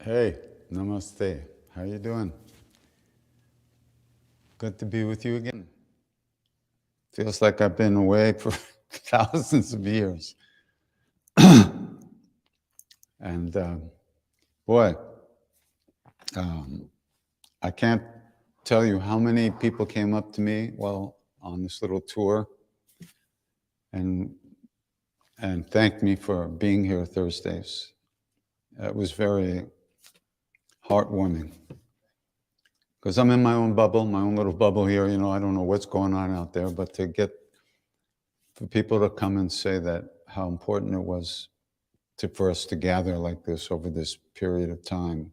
Hey, namaste. How you doing? Good to be with you again. Feels like I've been away for thousands of years. And boy, um, I can't tell you how many people came up to me while on this little tour and thanked me for being here Thursdays. It was very heartwarming because I'm in my own bubble, my own little bubble here. You know, I don't know what's going on out there, but for people to come and say that how important it was for us to gather like this over this period of time.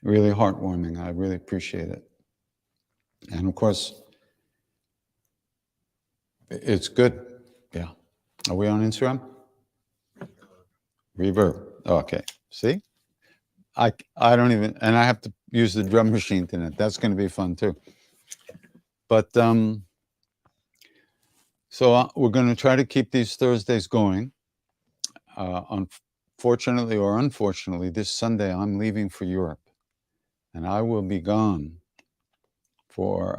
Really heartwarming. I really appreciate it. And of course, it's good. Yeah. Are we on Instagram? Reverb. Okay. See? I don't even, and I have to use the drum machine tonight. That's going to be fun too. But so we're going to try to keep these Thursdays going. Unfortunately or unfortunately, this Sunday I'm leaving for Europe. And I will be gone for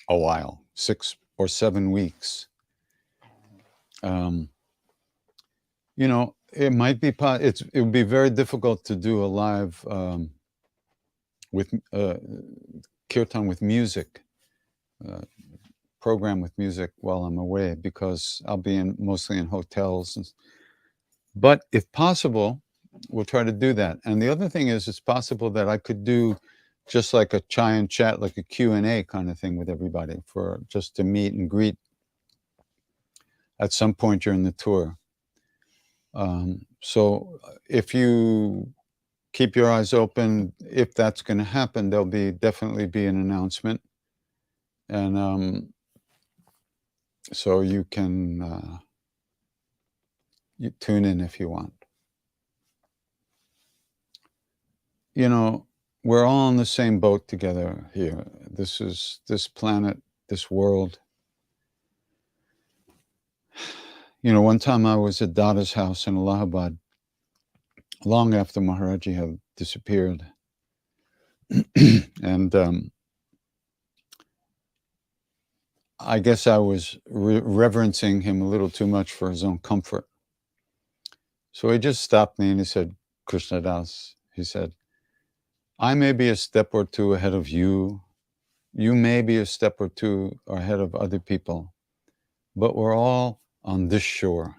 a while, 6 or 7 weeks. You know, it might be it would be very difficult to do a live with kirtan with music, program with music while I'm away, because I'll be mostly in hotels. But if possible, we'll try to do that. And the other thing is, it's possible that I could do just like a chai and chat, like a Q&A kind of thing with everybody, for just to meet and greet at some point during the tour. So if you keep your eyes open, if that's going to happen, there'll definitely be an announcement. And so you can you tune in if you want. You know, we're all in the same boat together here. This planet, this world. You know, one time I was at Dada's house in Allahabad, long after Maharaji had disappeared. And I guess I was reverencing him a little too much for his own comfort. So he just stopped me and he said, Krishna Das, he said, I may be a step or two ahead of you. You may be a step or two ahead of other people, but we're all on this shore.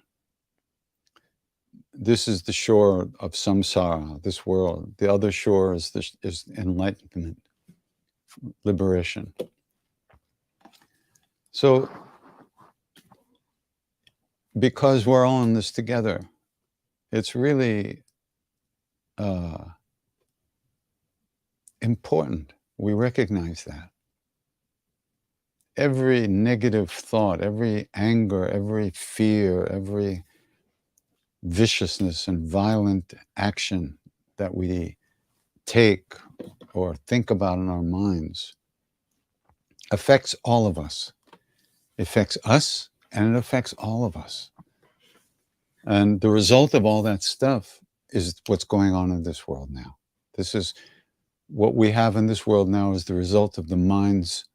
This is the shore of samsara, this world. The other shore is enlightenment, liberation. So, because we're all in this together, it's really important we recognize that. Every negative thought, every anger, every fear, every viciousness and violent action that we take or think about in our minds affects all of us. It affects us and it affects all of us. And the result of all that stuff is what's going on in this world now. This is what we have in this world now, is the result of the minds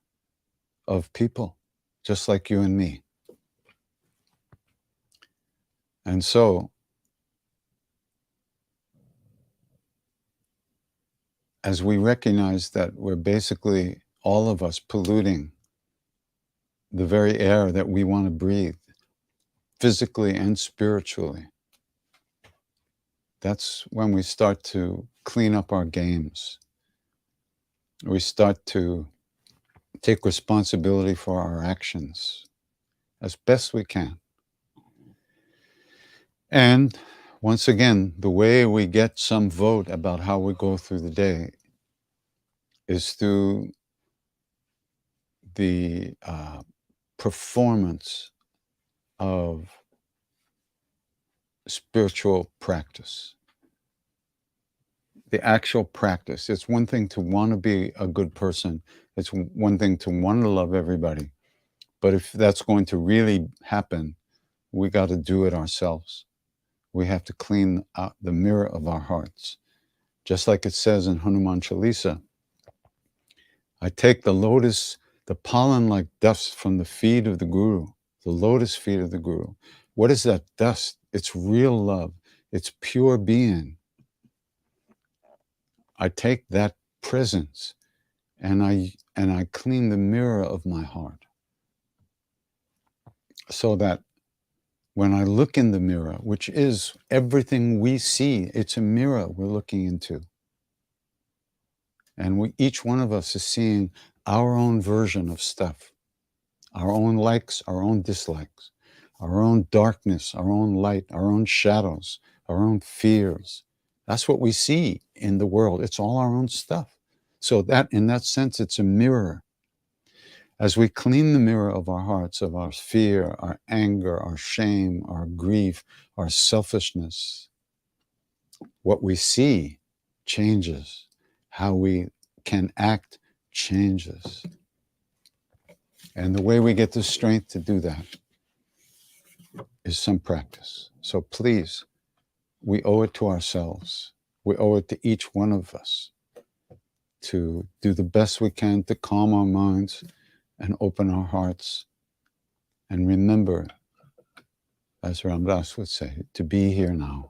of people, just like you and me. And so, as we recognize that we're basically, all of us, polluting the very air that we want to breathe, physically and spiritually, that's when we start to clean up our games. We start to take responsibility for our actions as best we can. And once again, the way we get some vote about how we go through the day is through the performance of spiritual practice. The actual practice. It's one thing to want to be a good person. It's one thing to want to love everybody. But if that's going to really happen, we got to do it ourselves. we have to clean out the mirror of our hearts. Just like it says in Hanuman Chalisa, I take the pollen like dust from the feet of the Guru, the lotus feet of the Guru. What is that dust? It's real love. It's pure being. I take that presence and I clean the mirror of my heart so that when I look in the mirror, which is everything we see, it's a mirror we're looking into. And each one of us is seeing our own version of stuff, our own likes, our own dislikes, our own darkness, our own light, our own shadows, our own fears. That's what we see in the world. It's all our own stuff. So that, in that sense, it's a mirror. As we clean the mirror of our hearts, of our fear, our anger, our shame, our grief, our selfishness, what we see changes. How we can act changes. And the way we get the strength to do that is some practice. So please, we owe it to ourselves. We owe it to each one of us to do the best we can to calm our minds and open our hearts. And remember, as Ram Dass would say, to be here now.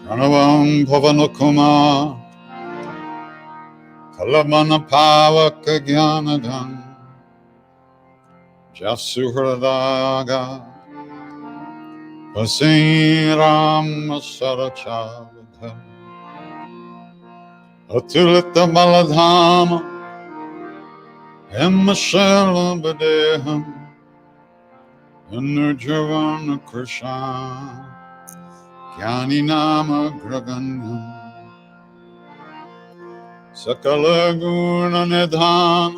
Pranavam Bhavanukuma Kalamana Pavaka Gyanadam Jasuhradaga Pasiram Sarachadam Atulita Baladhama Hemmashala Badeham Nurjavan Krishna Gyani Nama Graganyam Sakala Guna Nidhan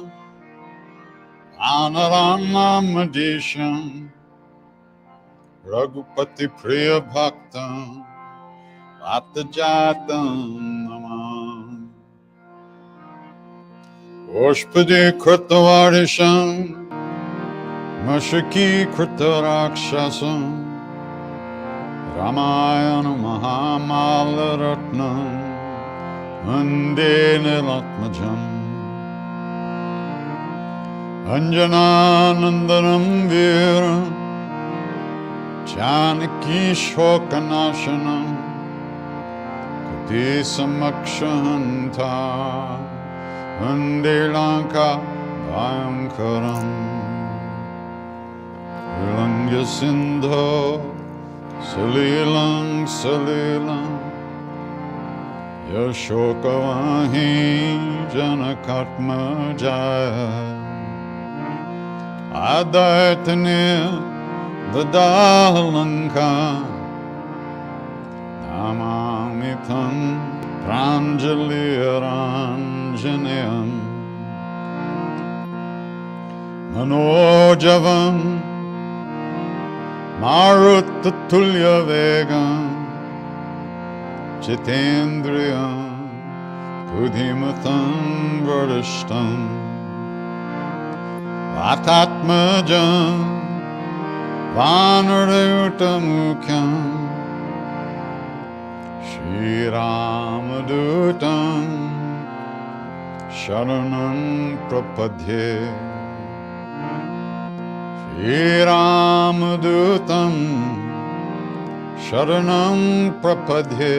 Anarana Madisham Raghupati Priya Bhaktam Atajatam Namam Oshpadi Kritavarisham Mashaki Kritarakshasam Ramayana Mahamalaratnam Vande Nilatmajam Anjananandanam Viram Janaki Shokanashanam Kuti Samakshananta Vande Lanka Bhayankaram Vilangya Sindho Salilang Salilang Yashokavahi Janakatma Jaya Adaitanya Vadalanka Namamitam Pranjaliranjanayam Manojavam Maruttatulya Vegam Chitendriyam Budhimatam Vardishtam Vatatmajam Vanarautamukham Shri Ramadutam Sharanam Prapadye Shiramadutam Sharanam Prapadhe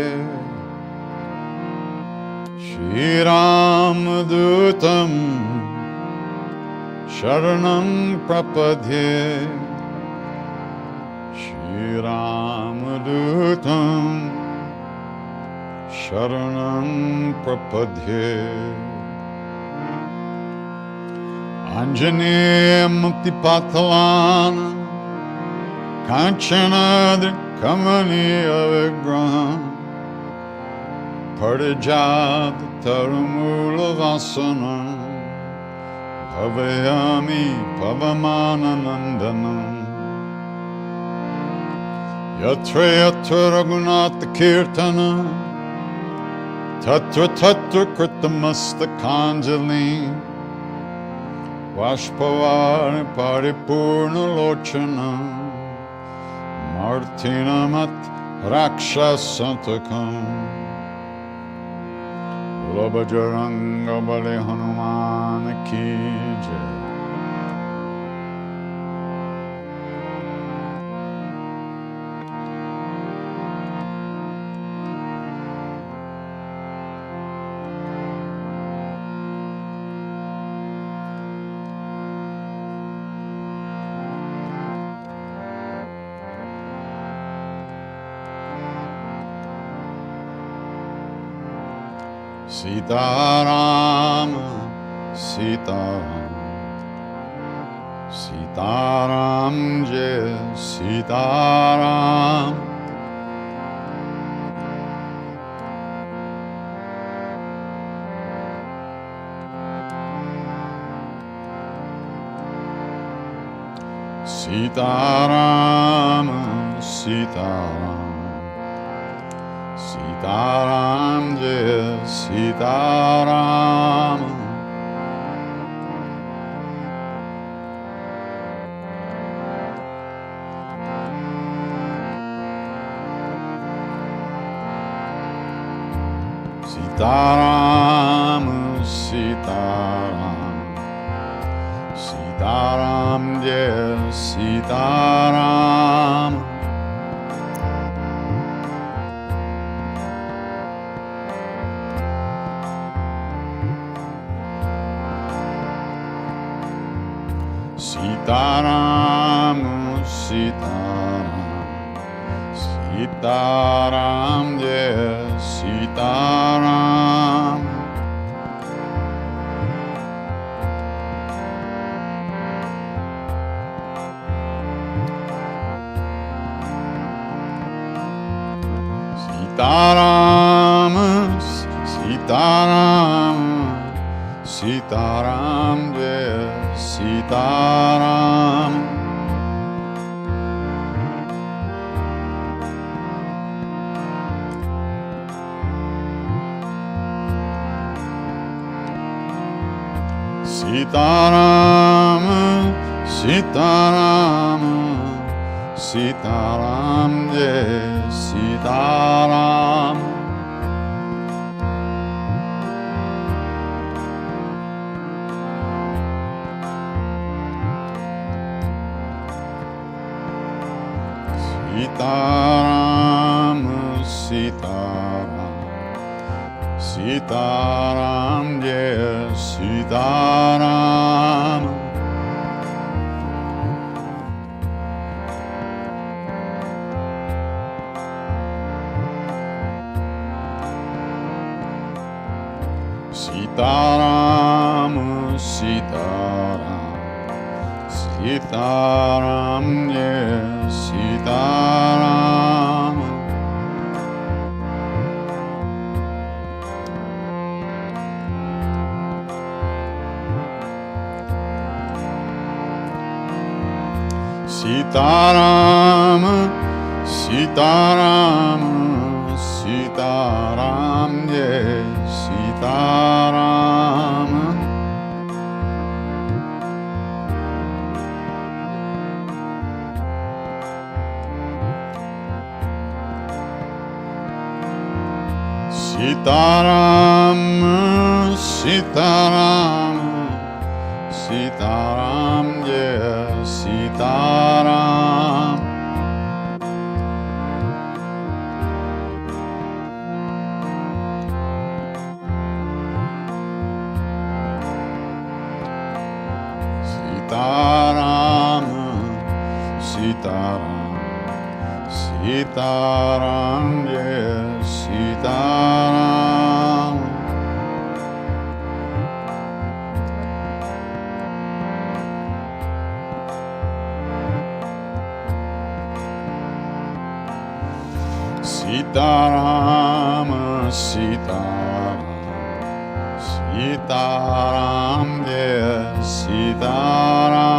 Shiramadutam Sharanam Prapadhe Shiramadutam Sharanam Prapadhe Anjaneya Muktipatalana Kanchanadri Kamaniya Vigraham Parijata Tarumula Vasanam Bhavayami Pavamana Nandanam Yatra Yatra Raghunatha Kirtana Tatra Tatra Kritamastakhanjali Vashpavari Paripurna Lochana Martinamat Rakshasantakam Bhajaranga Bali Hanuman Ki Jai. Sitaram, Sitaram, Sitaram Jai Sitaram. Sitaram, Sitaram. Sitaram Jai Sitaram. Sitaram, Sitaram. Sitaram Jai Sitaram. Sitaram, Sitaram, Sitaram Jai Sitaram. Sitaram, Sitaram, Sitaram Jai Sitaram. Sitaram, Sitaram, Sitaram Jai Sitaram. Sitaram, Sitaram, Sitaram Jai Sitaram. Sitaram, Sitaram, Sitaram Jai Sitaram. Sitaram, Sitaram, Sitaram Jai Sitaram. Sitaram, Sitaram, Sitaram Jai Sitaram. Sitaram, Jai Sitaram. Sitaram, Sitaram, Sitaram, Jai Sitaram.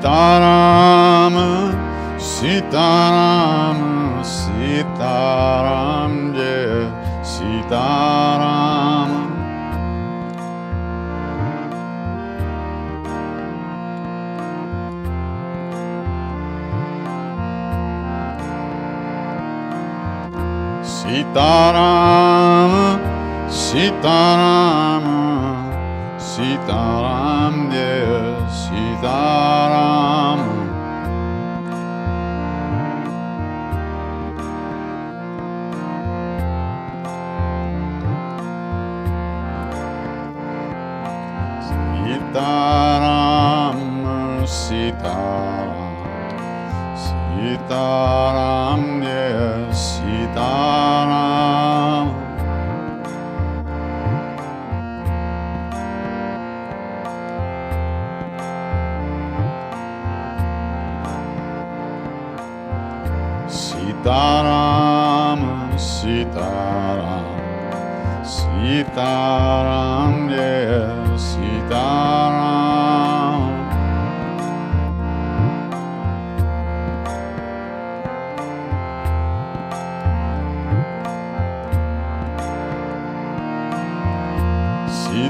Sitaram, Sitaram, Sitaram, Jai Sitaram. Sitaram, Sitaram, Sitaram, Jai Sitaram. Sitaram, Sitaram, Sitaram, Jai Sitaram. Sitaram, Sitaram, Sitaram, Jai Sitaram.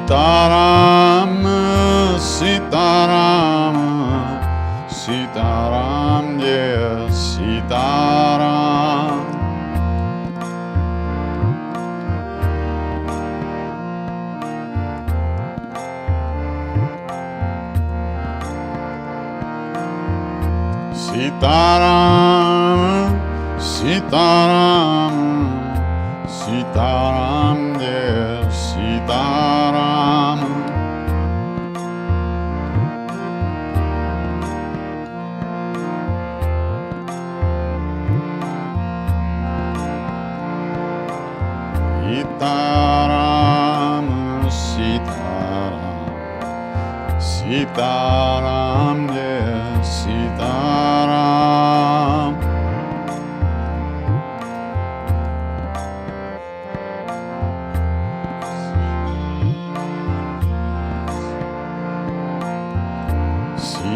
Sitaram, Sitaram, Sitaram, Jai Sitaram. Sitaram, Sitaram, Sitaram, Jai Sitaram. Sitaram, Sitaram, Sitaram, Jai Sitaram.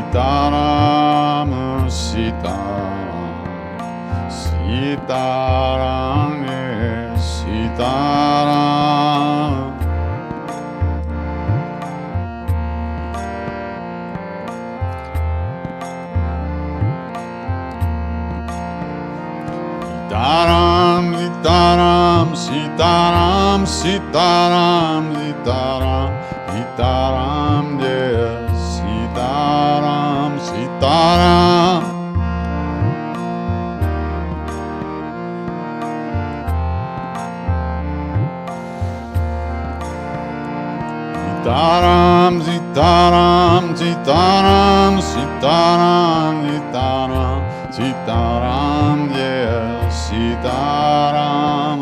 Sitaram, Sitaram, Sitaram, Jai Sitaram. Sitaram, Sitaram, Sitaram, Sitaram, Sitaram, Sitaram, Jai Sitaram, Sitaram. Sitaram, Sitaram, Sitaram, Sitaram, Sitaram, Sitaram, Jai Sitaram.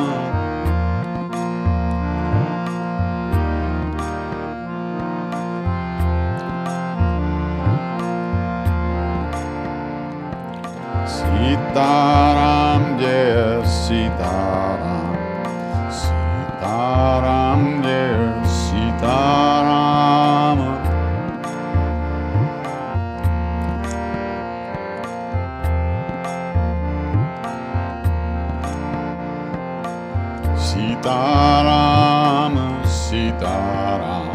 Sitaram, Jai Sitaram, Sitaram, Jai Sitaram. Sitaram, Sitaram,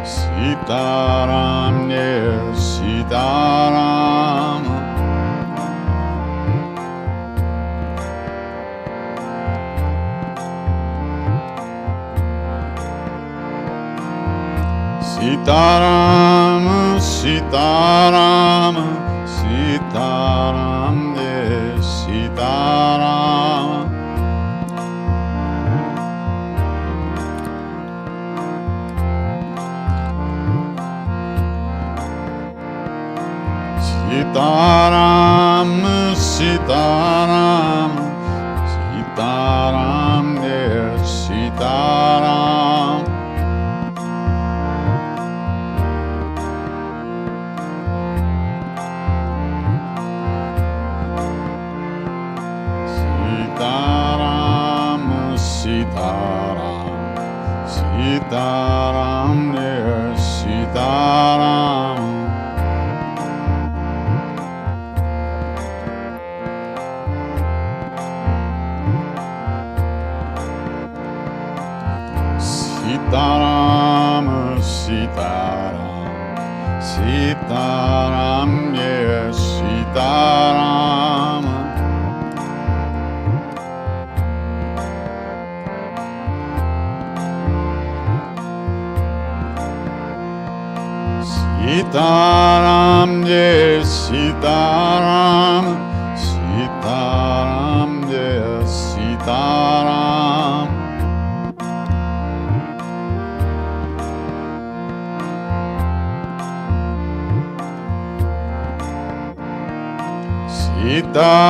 Sitaram, Jai Sitaram. Sitaram, Sitaram, Sitaram, Jai Sitaram. Sitaram, Sitaram, Sitaram, dear Sitaram. Sitaram, Sitaram, Sitaram, dear Sitaram. Sitaram, Sitaram, Sitaram, yes, Sitaram. Sitaram, yes, Sitaram, Sitaram, yes, Sitaram.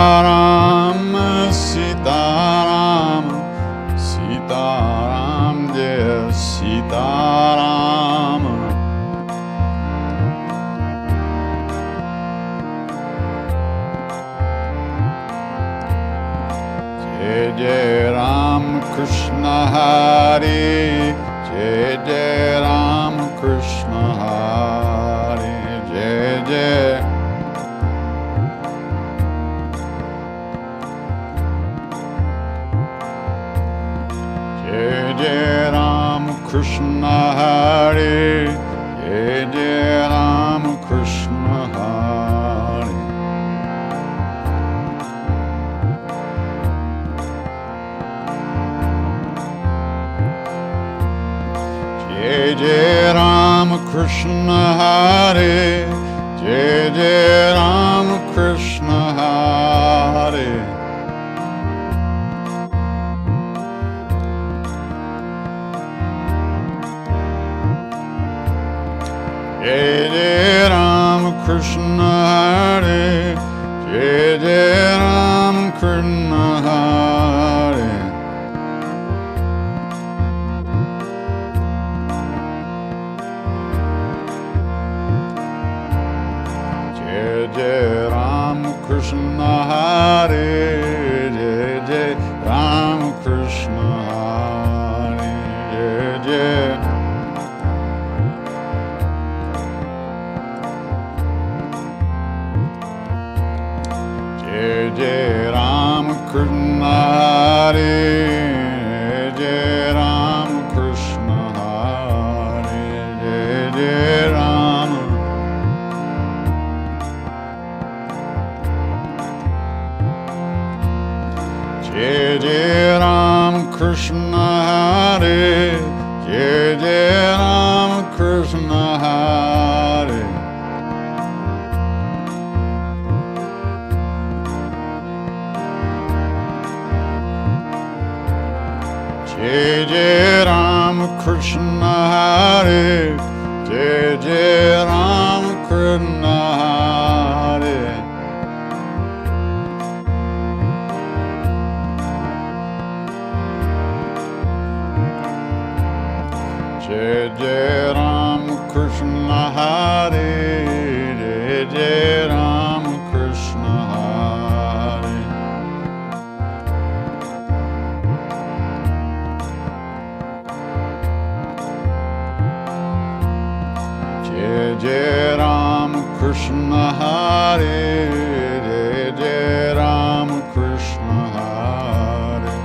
Sitaram, Sitaram, Sitaram, dear Sitaram. Jai Jai Ram Krishna Hari, Jai Jai Ram Krishna Hari, Jai Jai. Jai Jai Ram Krishna Hari, Jai Jai Ram Krishna Hari. Jai Jai Ram Krishna Hari, Jai Jai Ram Krishna Hari. Jai Jai Ram Krishna Hare, Jai Jai Ram Krishna Hare. Jai Jai Ram Krishna Hare, Jai Jai Ram Krishna Hare, Jai Jai. Jai Jai Ram Krishna Hare, Jai Ram Krishna Hare, Jai Jai Ram. Jai Jai Ram Krishna Hare, Jai Jai Ram Krishna Hare. Jai Jai Ram Krishna Hare, Jai Jai Ram Krishna Hare. Jai Jai Ram Krishna Hare, Jai Jai Ram Krishna Hare. Jai Jai Ram Krishna Hare, Jai Jai Ram Krishna Hare.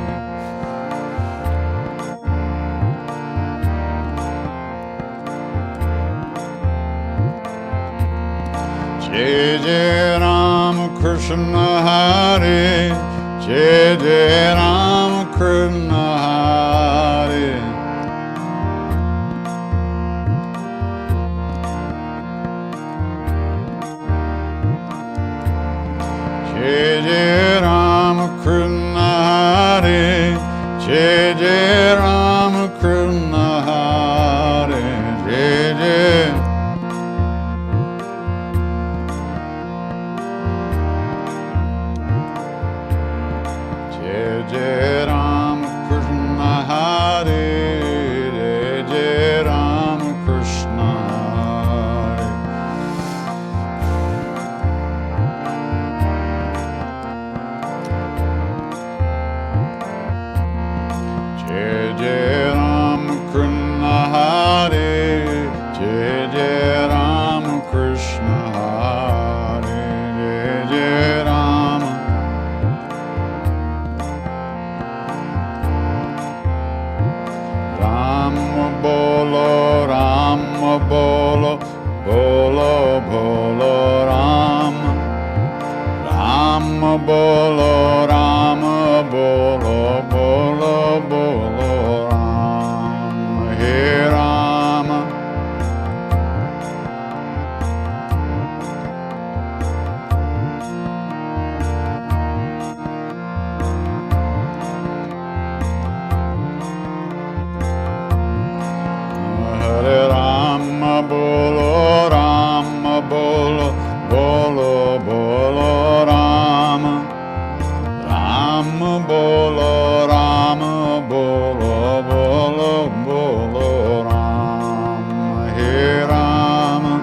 Jai Jai Ram Krishna Hare, Jai Jai Ram Krishna Hare. Jai Jai Ram Krishna Hare, Jai Jai Ram Krishna Hare, Jai Jai. bolo, bolo bolo Rama, Rama bolo, Rama bolo, bolo bolo Rama, He Rama. Hare Rama bolo, Rama bolo, bolo bolo Rama, Rama bolo, Rama bolo, bolo bolo Rama, He Rama.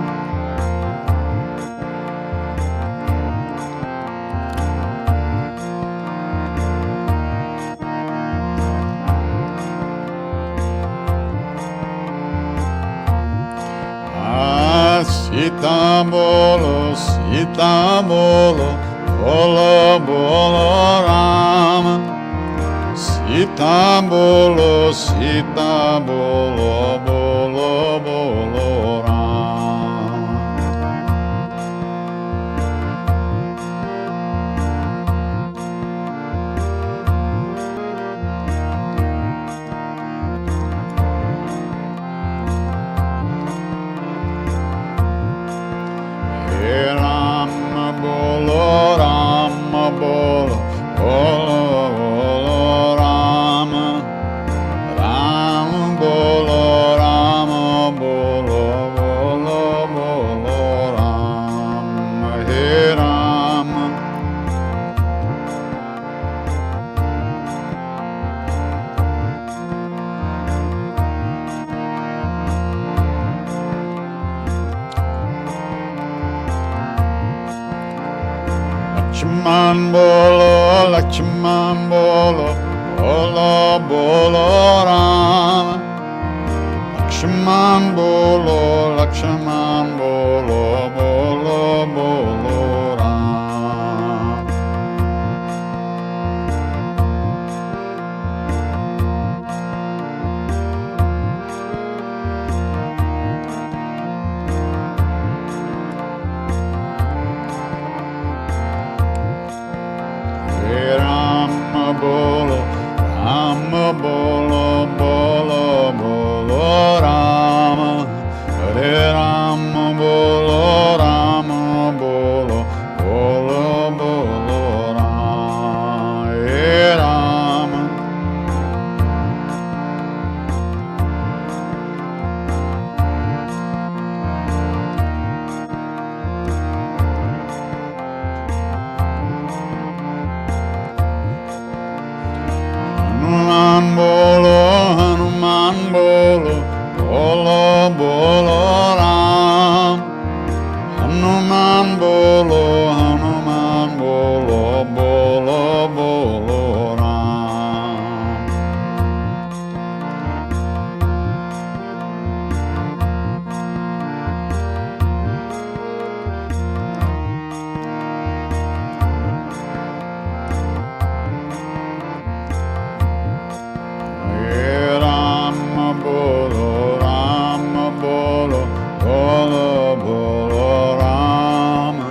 Sita bolo, Sita bolo, bolo bolo Rama, Sita bolo, Sita bolo, bolo bolo Rama. He Rama bolo, Rama bolo, bolo bolo Rama, Rama bolo, Rama bolo, bolo bolo Rama, He Rama. Lakshman bolo, Lakshman bolo, bolo bolo Rama, Lakshman bolo, Lakshman bolo, bolo bolo Rama. He Rama bolo, Rama bolo, bolo bolo Rama, Hare Rama bolo, Rama bolo, bolo bolo Rama, He Rama. Hanuman bolo, Hanuman bolo, bolo bolo Ram. Hanuman bolo, Hanuman bolo, bolo bolo Ram. He Rama bolo, Rama bolo, bolo bolo Rama,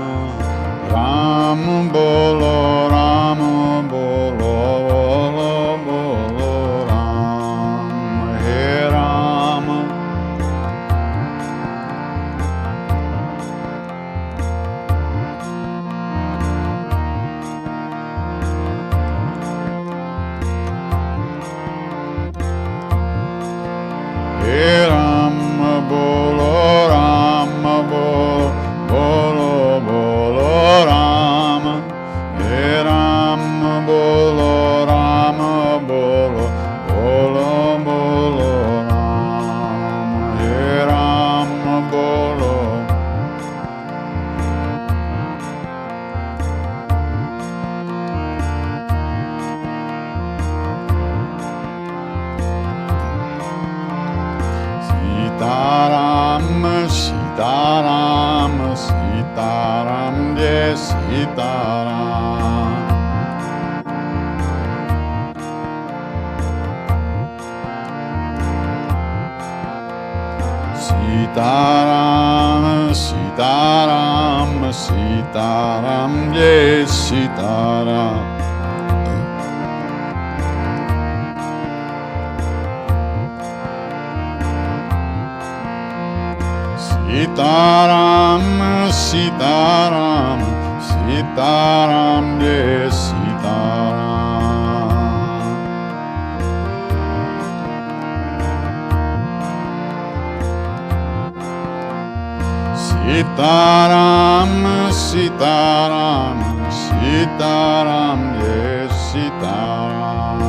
Rama bolo, Rama bolo, bolo bolo Rama, He Rama. He Rama bolo, Rama bolo, bolo bolo Rama, He Rama bolo, Rama bolo, bolo bolo Rama, He Rama bolo. Sitaram, Sitaram, Sitaram, Jai Sitaram. Sitaram, Sitaram, yes, Sitaram. Sitaram, Sitaram, Sitaram, yes, Sitaram. Sitaram, Sitaram, Sitaram, yes, Sitaram.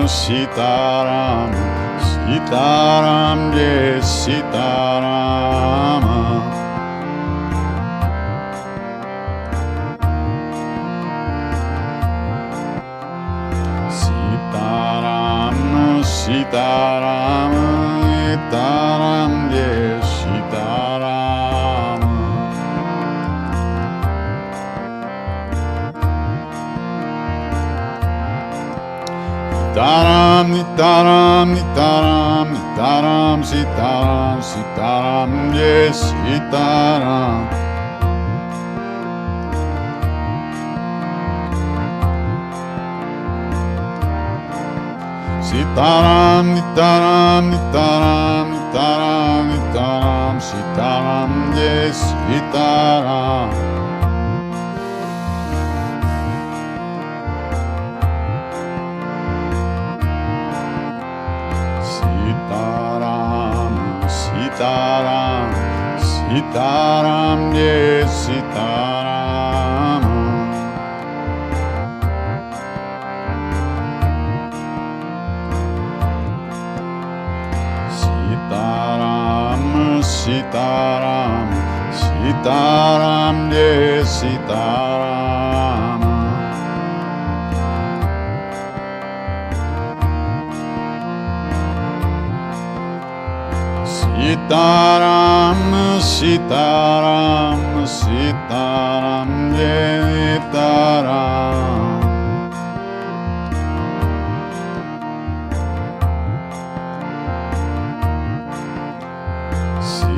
Sitaram, Sitaram, yes, Sitaram. Sitaram, Sitaram, Sitaram, yes, Sitaram. Sitaram, Sitaram, Sitaram, Sitaram, Sitaram, Sitaram, yes, Sitaram. Sitaram, Sitaram, Sitaram, Sitaram, Sitaram, Sitaram, yes, Sitaram. Sitaram, Sitaram, yes, Sitaram. Sitaram, Sitaram, Sitaram, yes, Sitaram. Sitaram, Sitaram, Sitaram, Sitaram.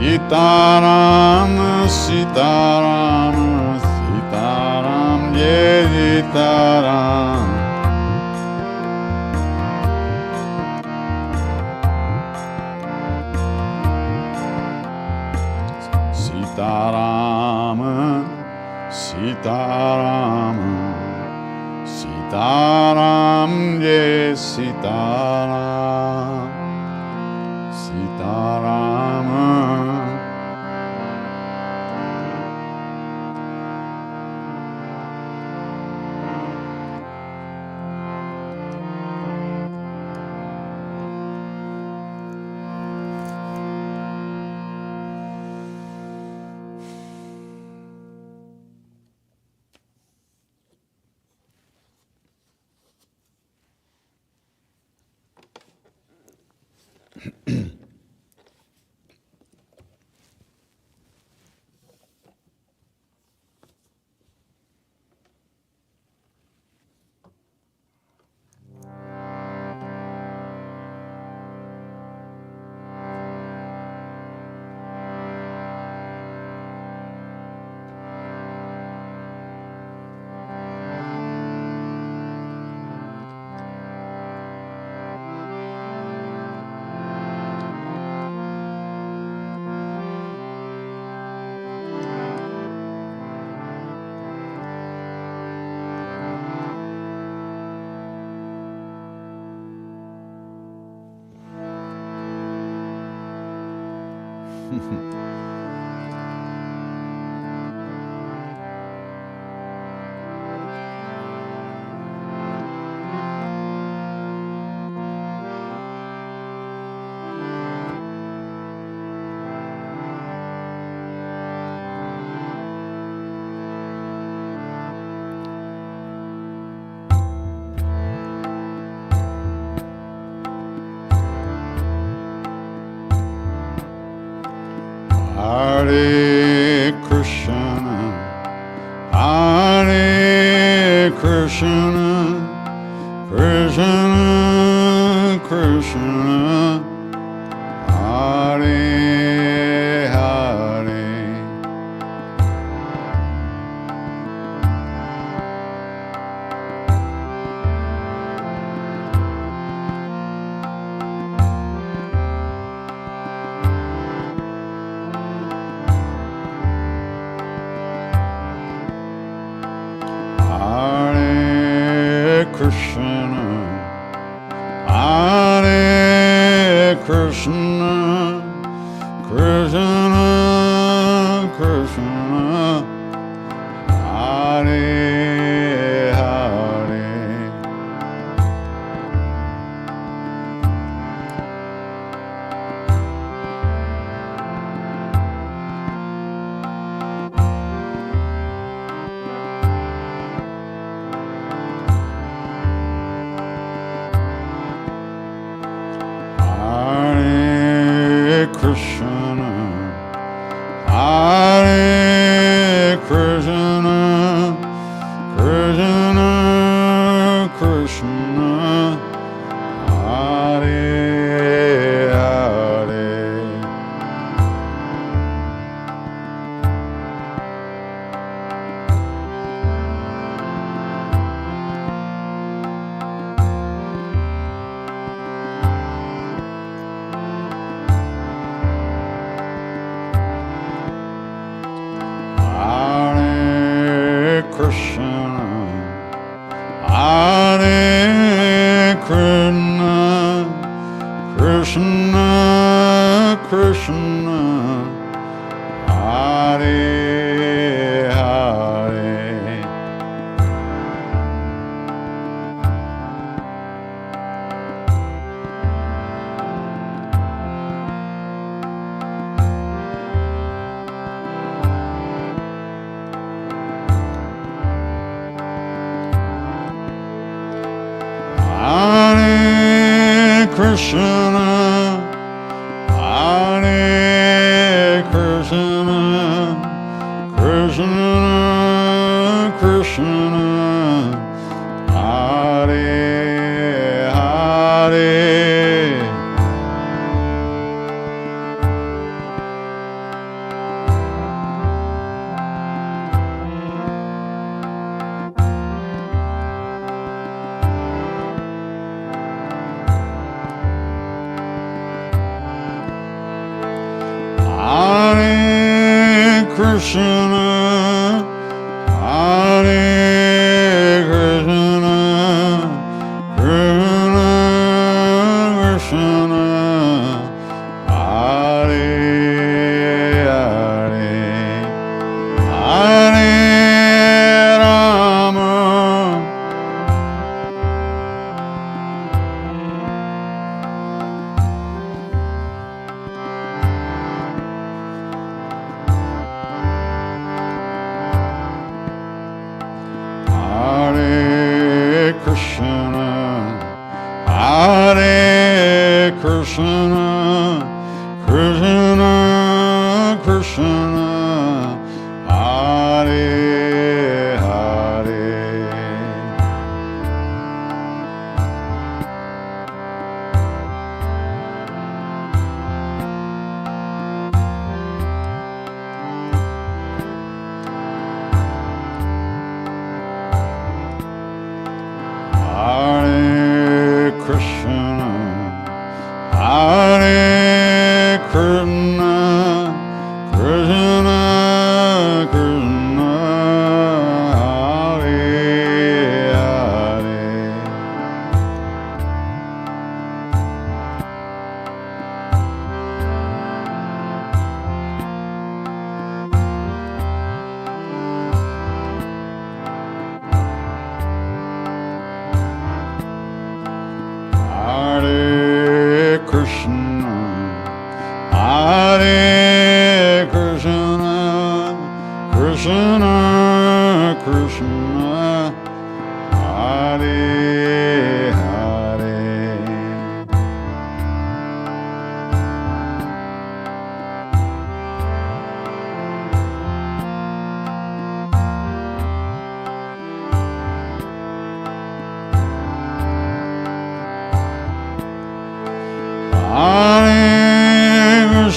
Sitaram, Sitaram, Sitaram, Sitaram. Sitaram, Sitaram, Sitaram, yes, Sitaram, Sitaram. Hare Krishna, Hare Krishna, Krishna, Krishna, Hare Hare. Hare Krishna, Hare Krishna, Krishna, Krishna, Hare Hare. Hare Krishna, Hare Krishna, Krishna, Krishna, Hare Hare. Hare Krishna, Hare Krishna, Krishna, Krishna, Hare Hare. Hare Krishna, Hare Krishna, Krishna, Krishna, Hare Hare. Hare Krishna, Hare Krishna, Krishna, Krishna, Hare Hare. Hare Rama, Hare Krishna, Hare Krishna, Krishna, Krishna, Hare Hare. Hare Krishna, Hare Krishna, Krishna, Krishna, Hare Hare.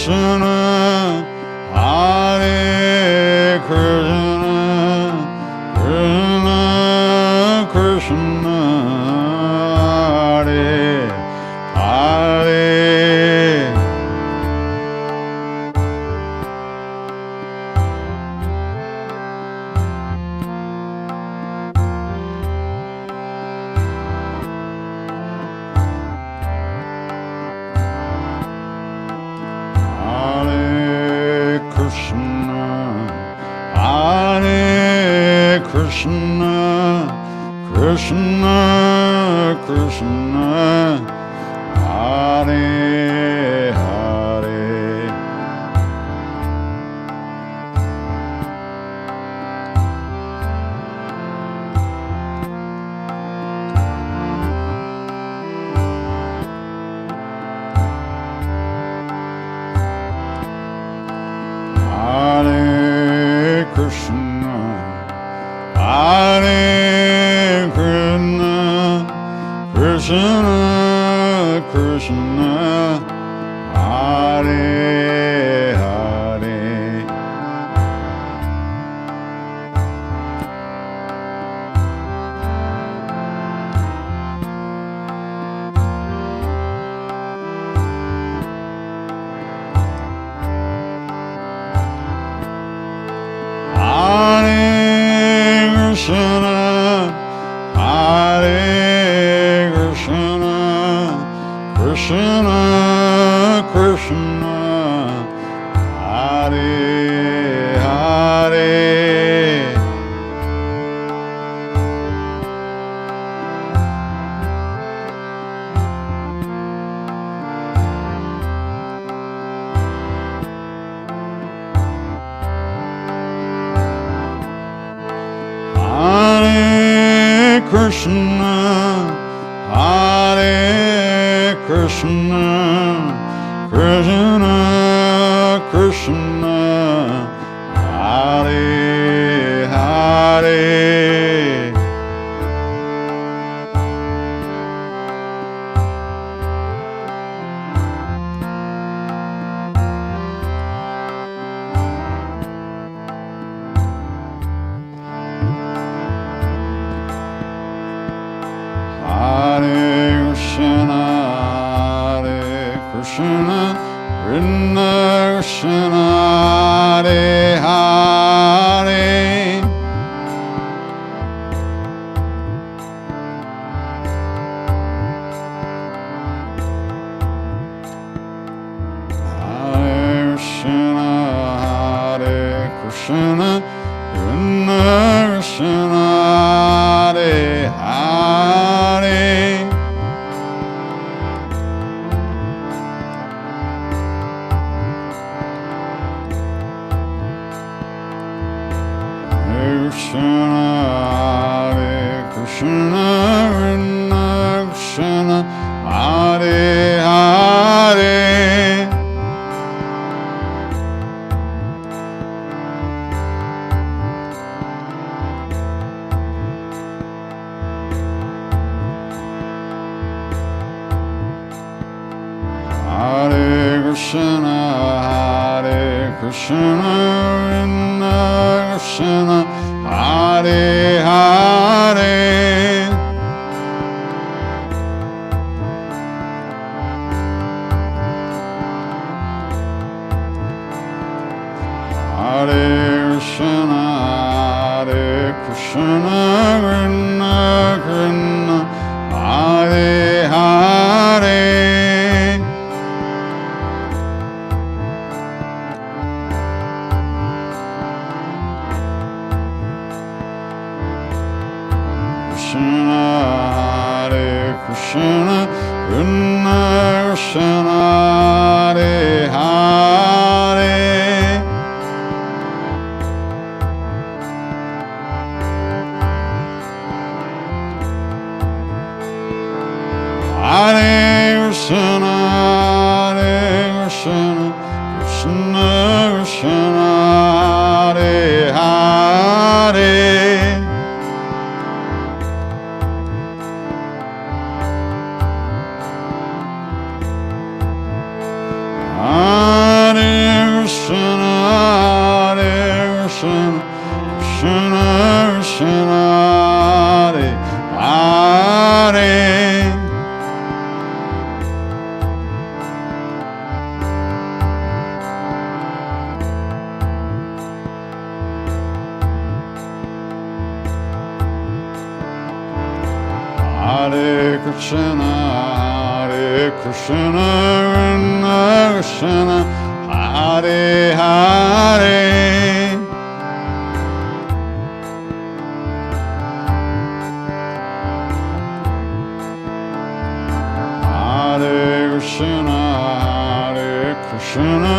Krishna, Hare Krishna, Krishna Krishna, Hare Hare. Krishna, Krishna, Krishna, Hare Hare. Hare Krishna, Hare Krishna, Krishna Krishna, Hare Hare. Hare Krishna, Hare Krishna, Krishna Krishna, Hare Hare. Hare Krishna, Hare Krishna, Krishna Krishna, Hare Hare. Hare Krishna, Hare Krishna, Krishna Krishna, Hare Hare. Hare Krishna, Hare Krishna, Krishna Krishna, Hare Hare. Krishna, Hare Krishna, Krishna Krishna, Hare Hare. Hare Krishna, Hare Krishna, Krishna Krishna, Hare Hare. Hare Krishna, Hare Krishna, Krishna Krishna, Hare Hare. Krishna, Hare Krishna, Krishna Krishna, Hare Hare. Hare Krishna, Hare Krishna, Krishna Krishna, Hare Hare. Hare Hare Krishna, Hare Krishna, Krishna, Hare Hare. Hare Krishna, Hare Krishna,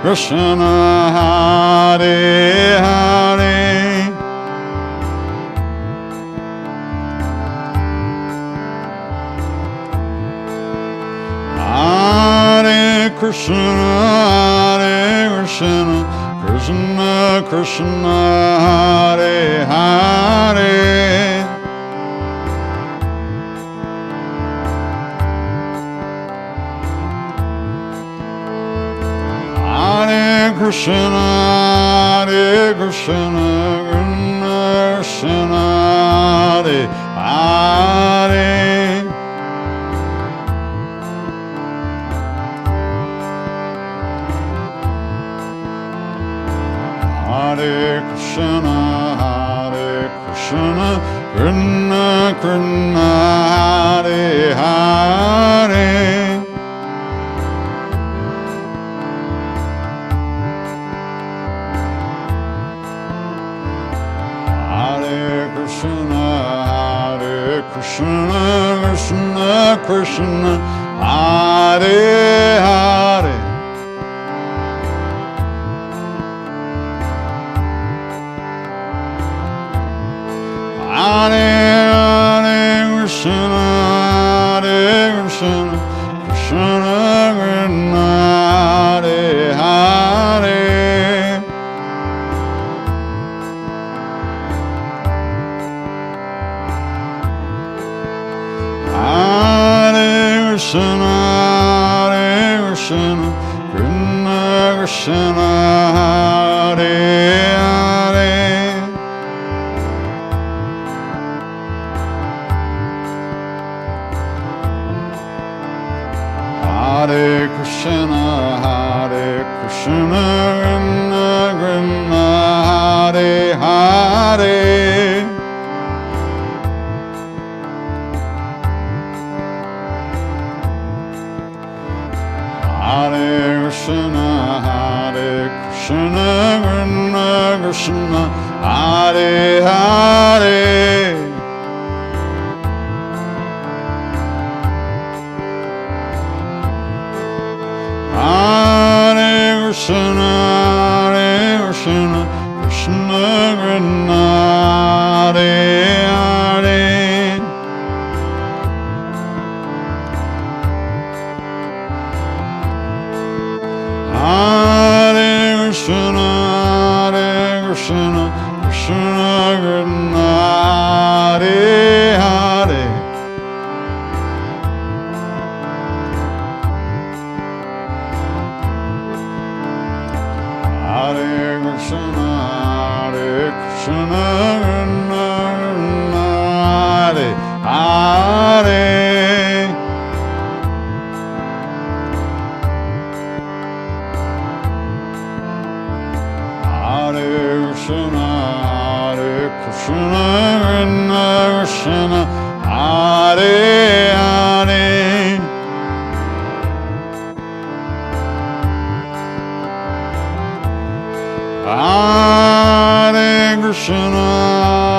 Krishna, Hare Hare. Krishna, Hare Krishna, Krishna Krishna, Hare Hare. Hare Krishna, Hare Krishna, Krishna Krishna, Hare Hare. Hare Krishna, Hare Krishna, Krishna Krishna, Hare Hare. Hare Krishna, Hare Krishna, Krishna Krishna, Hare Hare. Hare Hare Krishna, Hare Krishna, Krishna Krishna, Hare Hare. Hare Krishna, Hare Krishna, Krishna Krishna, Hare Hare. Hare Krishna, Hare Krishna, Krishna Krishna, Hare Hare. Hare Krishna, Hare Krishna, Krishna Krishna, Hare Hare. Hare Krishna, Hare Krishna, Krishna Krishna, Hare Hare. Hare Krishna, Hare Krishna, Krishna Krishna, Hare Hare. Hare Krishna, Hare Krishna, Hare Hare. Hare Krishna, Hare Krishna, Krishna Hare Hare. Hare Krishna,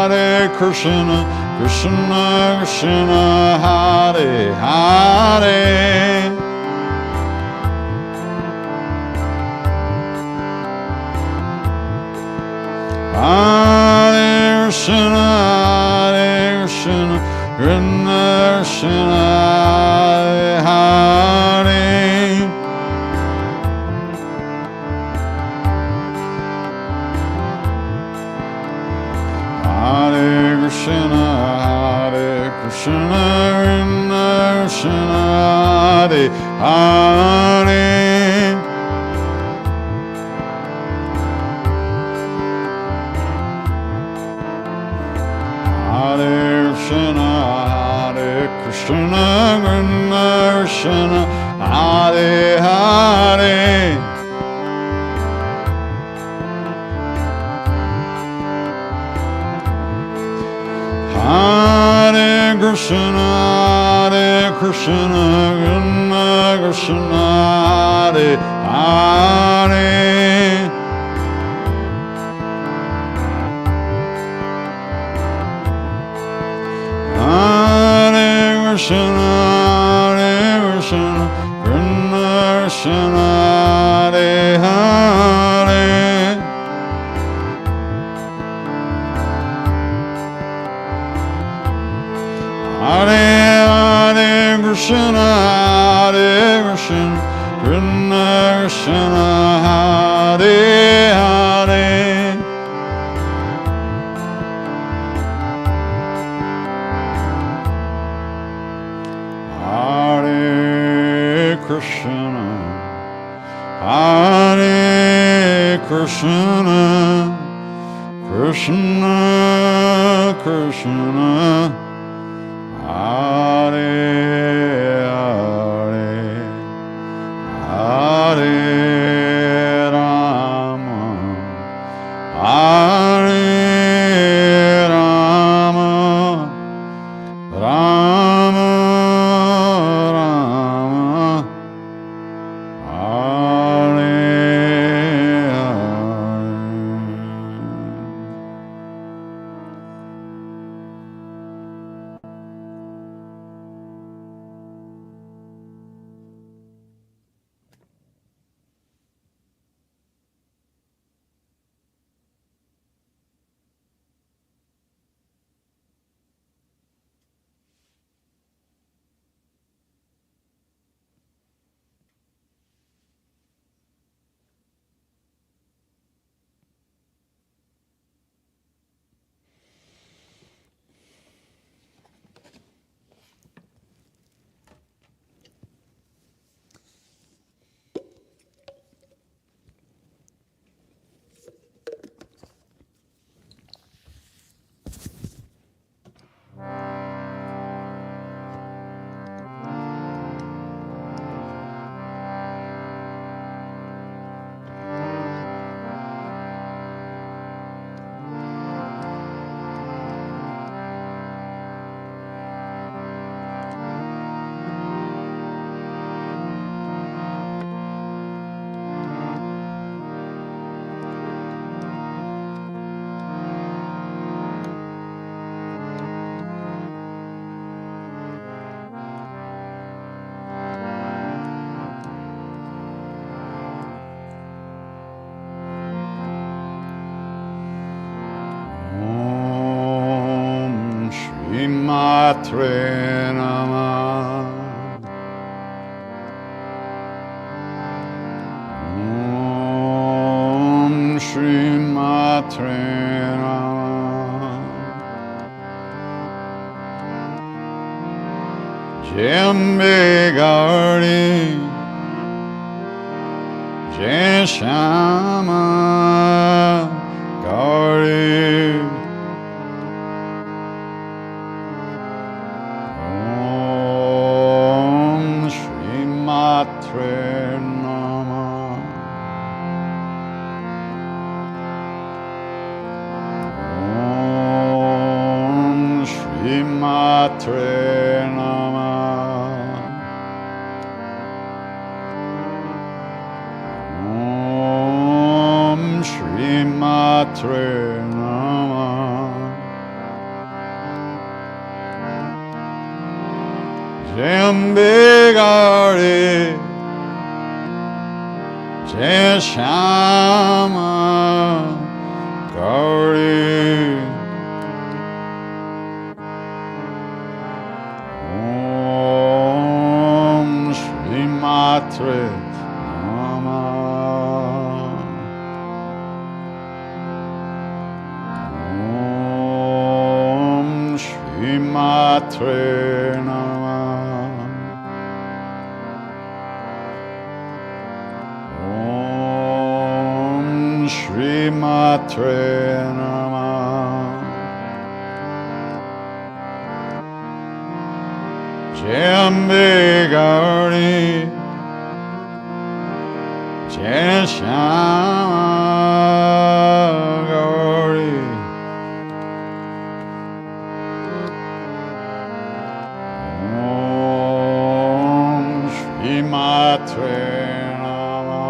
Hare Krishna, Krishna Krishna, Hare Hare. Hare Krishna, Hare Krishna, Krishna Krishna, Hare Hare. Hare Krishna, Hare Krishna, Krishna Krishna, Hare Hare. Hare Krishna, Krishna Krishna, Hare Hare, Hare Krishna, Hare Krishna, Krishna Hare Hare, Hare Krishna, Hare Krishna, Krishna Hare Hare, Hare Hare Krishna, Hare Krishna, Krishna Hare Hare, Hare Krishna, Hare Krishna, Krishna Krishna, Hare Hare, Hare Rama, Hare Rama, Rama Rama, Hare Hare. Matre Namah. Om Shri Matre Namah. Jembe Gauri Jai Shama Gauri. Matre Namah. Om Shri Matre Namah. Om Shri Matre Namah. Jembe Gauri Jai Shama Gauri. Om Shri Matre Namah. Om Shri Matre Namah. Om Shri Matre Namah. Jambe Gauri, Jai Shama Gauri, Om Shri Matre Namah.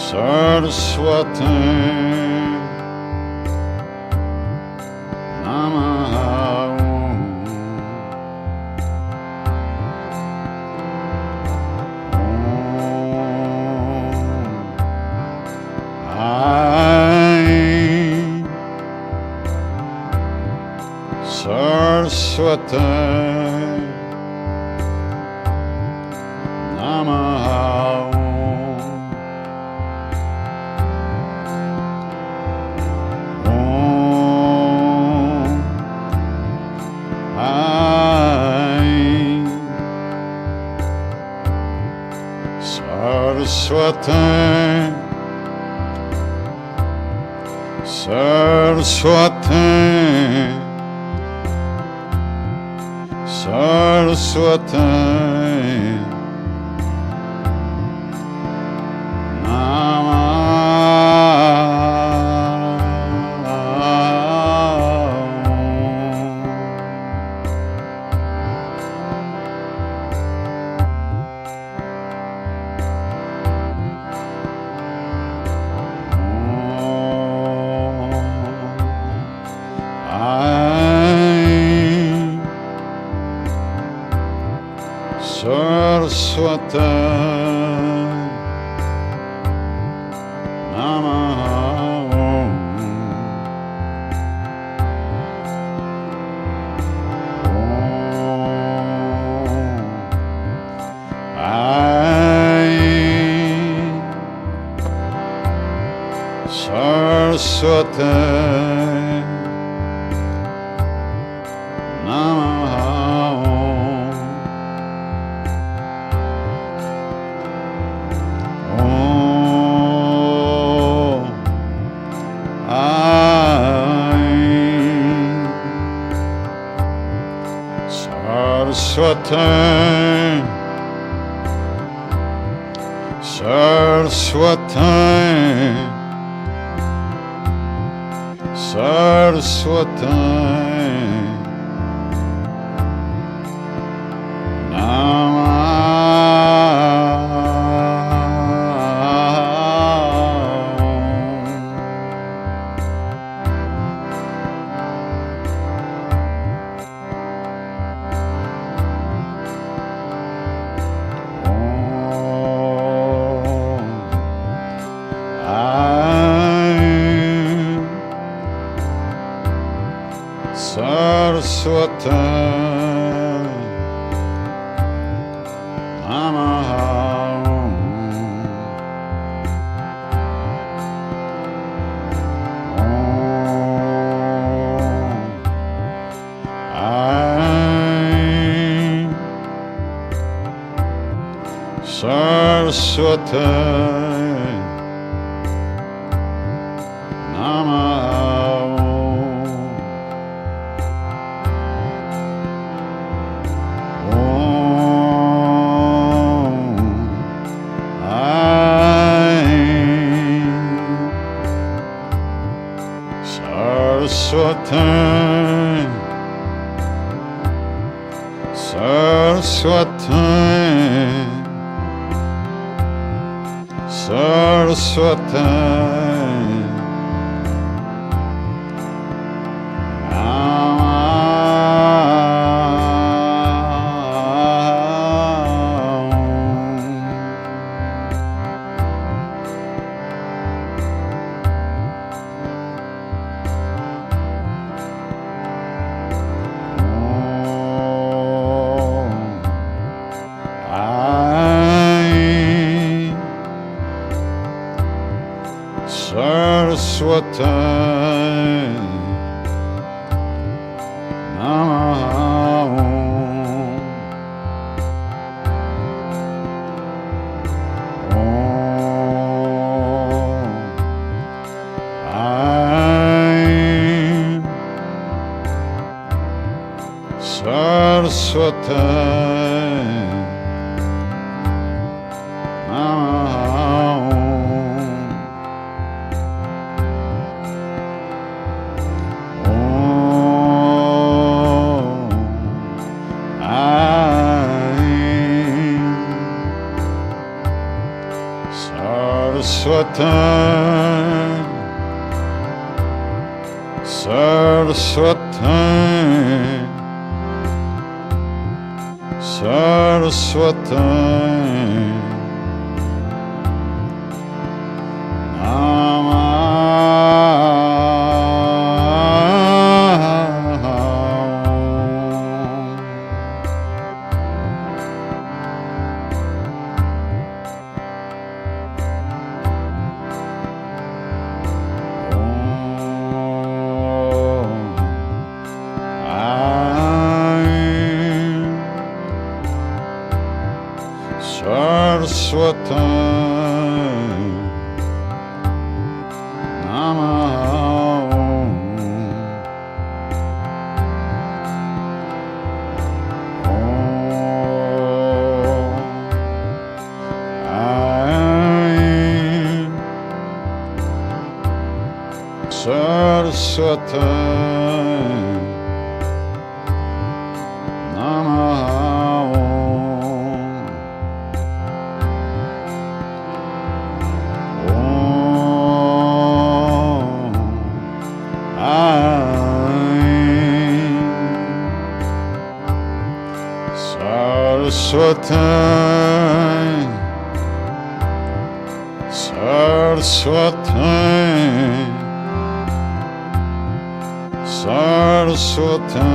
Saraswati Namaha. Saraswati Namaha. Saraswati, Saraswati, Saraswati, Saraswati Namaha. Saraswati Namaha. Saraswati, Saraswati, Saraswati Saraswati Namaha. Saraswati Namaha. Saraswati, Saraswati, Saraswati, Saraswati, Namo. Saraswati, Saraswati, Saraswati, Saraswati, Namo. Saraswati, Namo. Saraswati, Saraswati, Saraswati,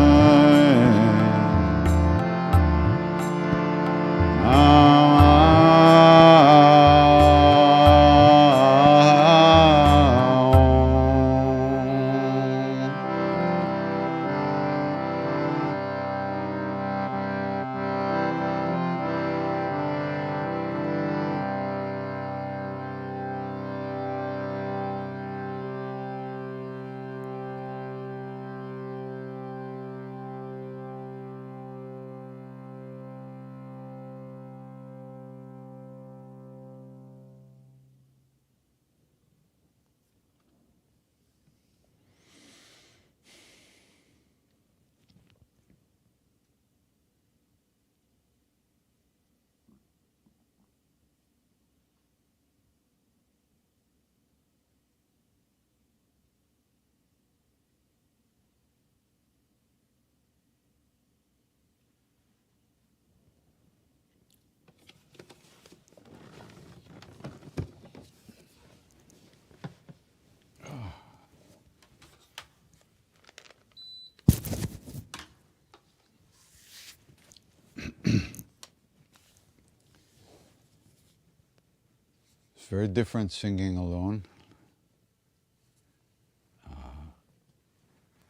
It's very different singing alone.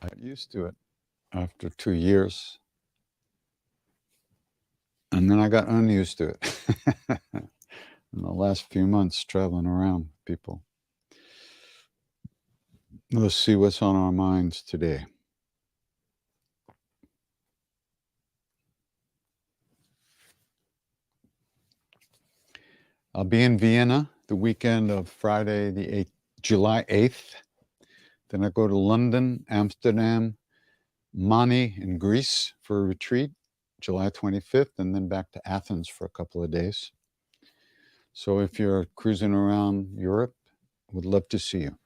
I got used to it after 2 years. And then I got unused to it in the last few months traveling around with people. Let's see what's on our minds today. I'll be in Vienna the weekend of Friday, July 8th, Then I go to London, Amsterdam, Mani in Greece for a retreat, July 25th, and then back to Athens for a couple of days. So if you're cruising around Europe, would love to see you.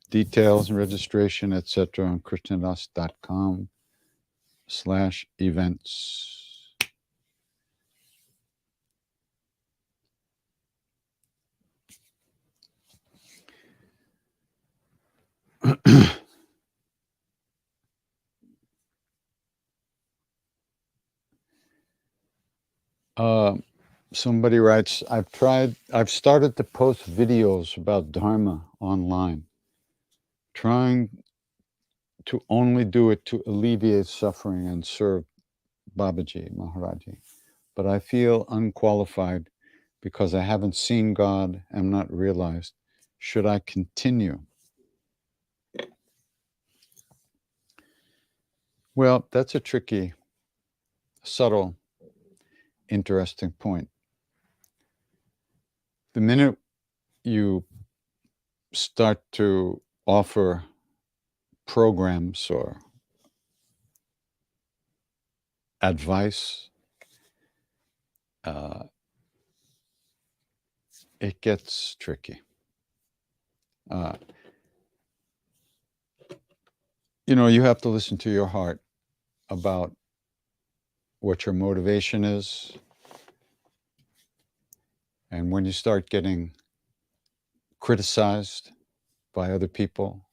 Details and registration, etc. on krishnadas.com/events. Somebody writes, I've started to post videos about Dharma online, trying to only do it to alleviate suffering and serve Babaji, Maharaji. But I feel unqualified because I haven't seen God and not realized. Should I continue? Well, that's a tricky, subtle, interesting point. The minute you start to offer programs or advice, it gets tricky. You have to listen to your heart about what your motivation is. And when you start getting criticized by other people,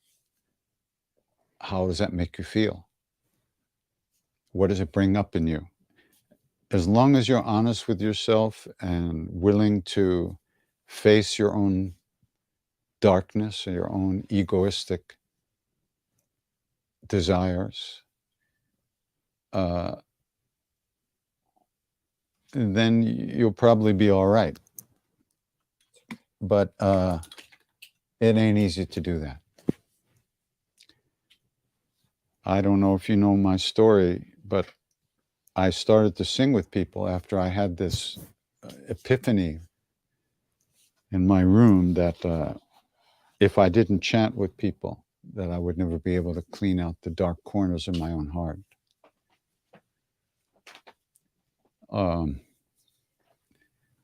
how does that make you feel? What does it bring up in you? As long as you're honest with yourself and willing to face your own darkness or your own egoistic desires, then you'll probably be all right. But it ain't easy to do that. I don't know if you know my story, but I started to sing with people after I had this epiphany in my room that if I didn't chant with people, that I would never be able to clean out the dark corners of my own heart.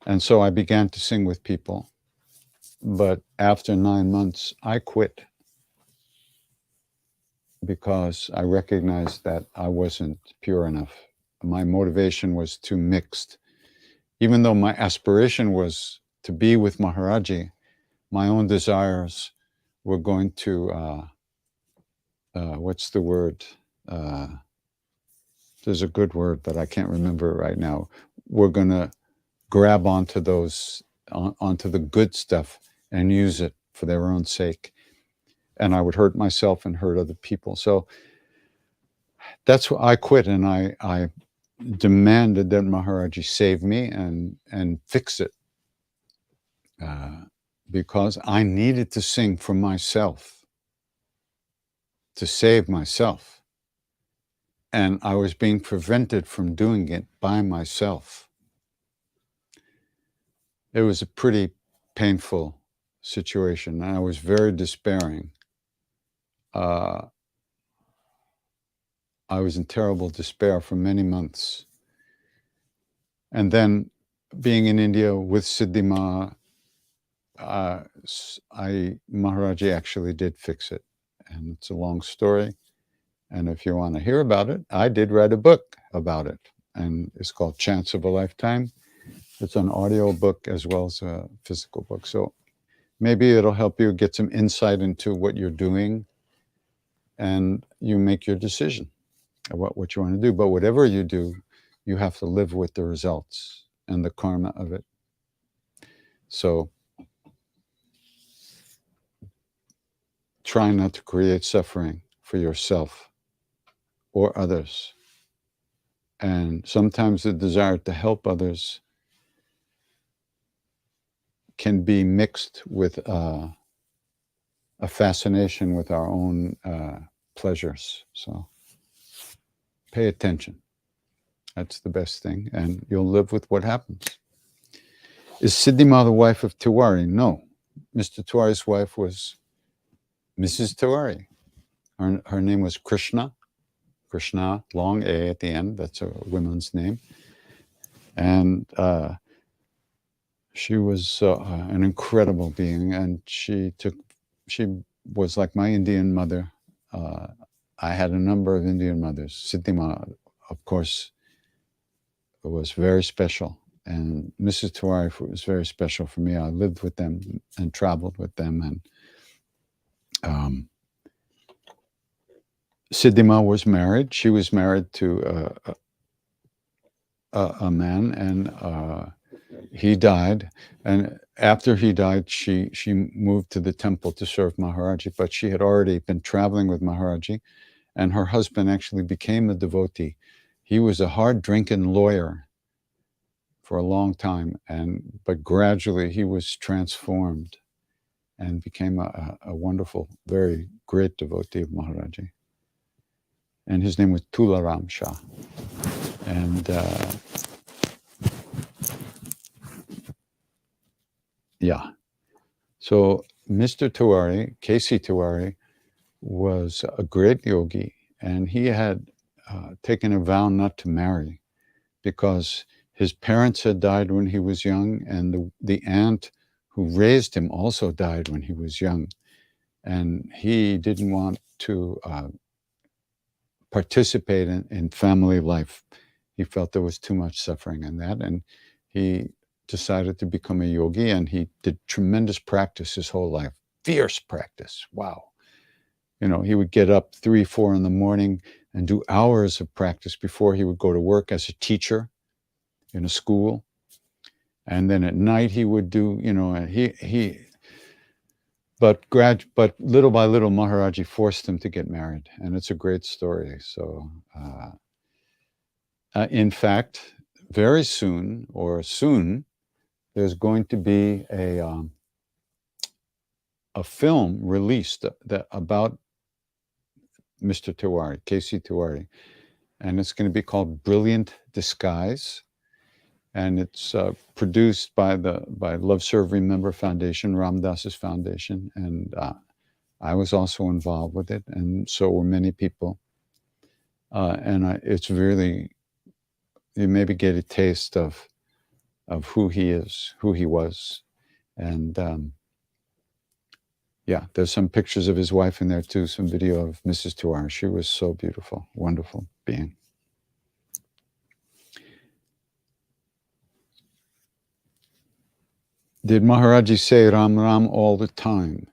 And so I began to sing with people. But after 9 months, I quit because I recognized that I wasn't pure enough. My motivation was too mixed. Even though my aspiration was to be with Maharaji, my own desires were going to, what's the word? There's a good word, but I can't remember it right now. We're going to grab onto onto the good stuff and use it for their own sake. And I would hurt myself and hurt other people. So that's why I quit, and I demanded that Maharaji save me and fix it. Because I needed to sing for myself, to save myself. And I was being prevented from doing it by myself. It was a pretty painful situation. I was very despairing. I was in terrible despair for many months. And then being in India with Siddhima, Maharaji actually did fix it. And it's a long story. And if you want to hear about it, I did write a book about it. And it's called Chants of a Lifetime. It's an audio book as well as a physical book. So maybe it'll help you get some insight into what you're doing, and you make your decision about what you want to do. But whatever you do, you have to live with the results and the karma of it. So try not to create suffering for yourself or others. And sometimes the desire to help others can be mixed with a fascination with our own pleasures. So pay attention. That's the best thing, and you'll live with what happens. Is Siddhima the wife of Tiwari? No. Mr. Tiwari's wife was Mrs. Tiwari. Her name was Krishna. Krishna, long A at the end. That's a woman's name. And she was an incredible being. And she was like my Indian mother. I had a number of Indian mothers. Siddhima, of course, was very special. And Mrs. Tiwari was very special for me. I lived with them and traveled with them. And Siddhima was married. She was married to a man, and he died. And after he died, she moved to the temple to serve Maharaji. But she had already been traveling with Maharaji, and her husband actually became a devotee. He was a hard-drinking lawyer for a long time, but gradually he was transformed and became a wonderful, very great devotee of Maharaji. And his name was Tularam Shah. And yeah, so Mr. Tiwari, K.C. Tiwari, was a great yogi, and he had taken a vow not to marry because his parents had died when he was young, and the aunt who raised him also died when he was young. And he didn't want to participate in family life. He felt there was too much suffering in that, and he decided to become a yogi, and he did tremendous practice his whole life. Fierce practice. Wow. You know, he would get up 3, 4 in the morning and do hours of practice before he would go to work as a teacher in a school. And then at night he would do, you know, but little by little Maharaji forced him to get married, and it's a great story. So in fact, very soon, there's going to be a film released about Mr. Tiwari, K.C. Tiwari, and it's going to be called Brilliant Disguise, and it's produced by Love Serve Remember Foundation, Ram Dass's foundation, and I was also involved with it, and so were many people, and it's really, you maybe get a taste of who he is, who he was, and yeah, there's some pictures of his wife in there too, some video of Mrs. Tiwari. She was so beautiful, wonderful being. Did Maharaji say Ram Ram all the time?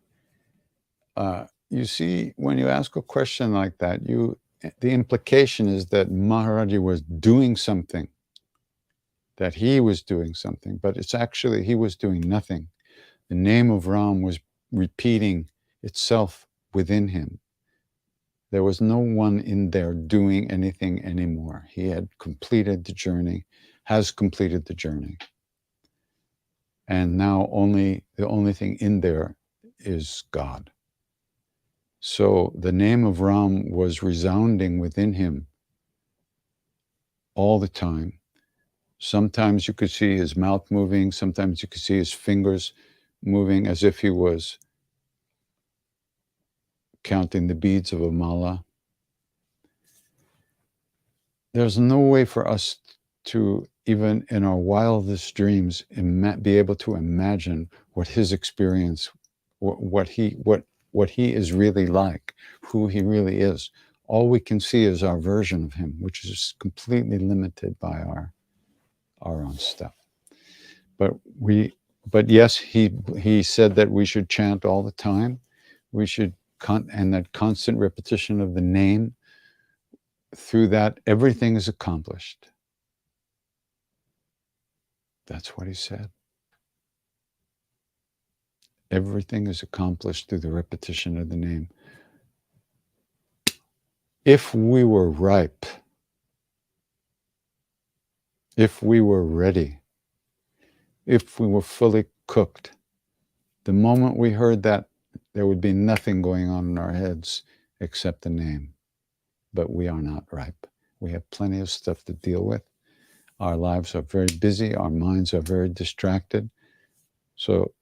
You see, when you ask a question like that, the implication is that Maharaji was doing something, that he was doing something, but it's actually he was doing nothing. The name of Ram was repeating itself within him. There was no one in there doing anything anymore. He had completed the journey, has completed the journey. And now the only thing in there is God. So the name of Ram was resounding within him all the time. Sometimes you could see his mouth moving. Sometimes you could see his fingers moving as if he was counting the beads of a mala. There's no way for us to, even in our wildest dreams, be able to imagine what his experience, what he is really like, who he really is. All we can see is our version of him, which is completely limited by our own stuff. But yes, he said that we should chant all the time. We should, and that constant repetition of the name, through that, everything is accomplished. That's what he said. Everything is accomplished through the repetition of the name. If we were ripe, if we were ready, if we were fully cooked, the moment we heard that, there would be nothing going on in our heads except the name. But we are not ripe. We have plenty of stuff to deal with. Our lives are very busy. Our minds are very distracted. So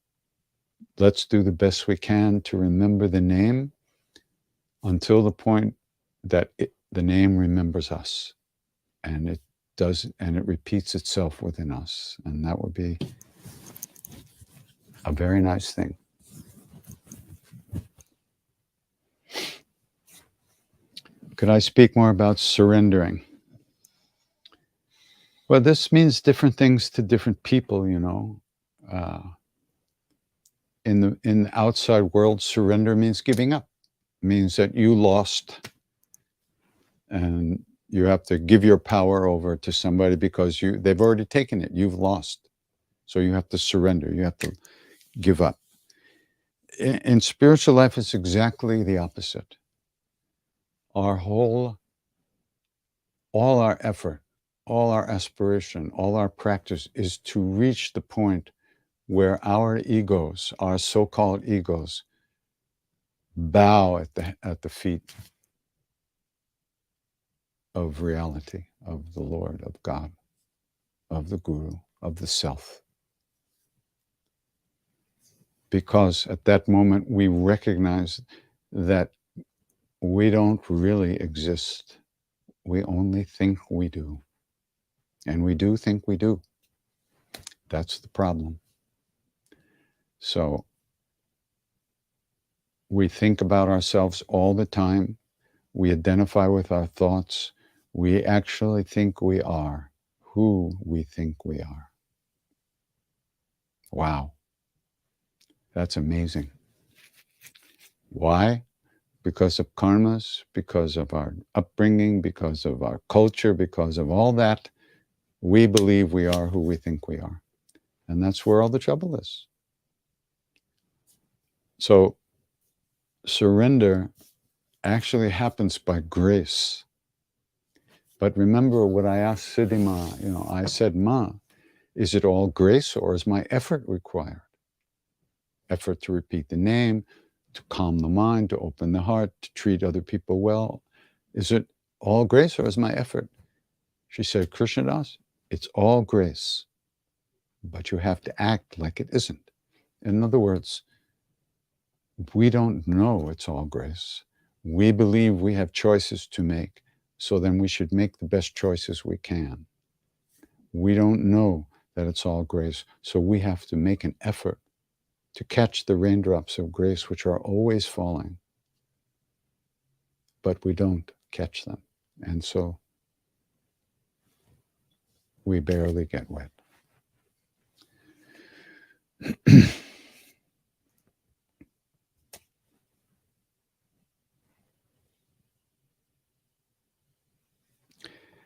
let's do the best we can to remember the name until the point that the name remembers us, and it does, and it repeats itself within us, and that would be a very nice thing. Could I speak more about surrendering? Well, this means different things to different people, you know. In the outside world, surrender means giving up. It means that you lost, and you have to give your power over to somebody because they've already taken it. You've lost, so you have to surrender. You have to give up. In spiritual life, it's exactly the opposite. All our effort, all our aspiration, all our practice is to reach the point where our egos, our so-called egos, bow at the feet of reality, of the Lord, of God, of the Guru, of the Self. Because at that moment we recognize that we don't really exist. We only think we do. And we do think we do. That's the problem. So we think about ourselves all the time. We identify with our thoughts. We actually think we are who we think we are. Wow. That's amazing. Why? Because of karmas, because of our upbringing, because of our culture, because of all that, we believe we are who we think we are. And that's where all the trouble is. So surrender actually happens by grace. But remember what I asked Siddhi Ma, I said, Ma, is it all grace or is my effort required? Effort to repeat the name, to calm the mind, to open the heart, to treat other people well. Is it all grace or is my effort? She said, Krishnadas, it's all grace, but you have to act like it isn't. In other words, we don't know it's all grace. We believe we have choices to make, so then we should make the best choices we can. We don't know that it's all grace, so we have to make an effort to catch the raindrops of grace, which are always falling, but we don't catch them. And so we barely get wet.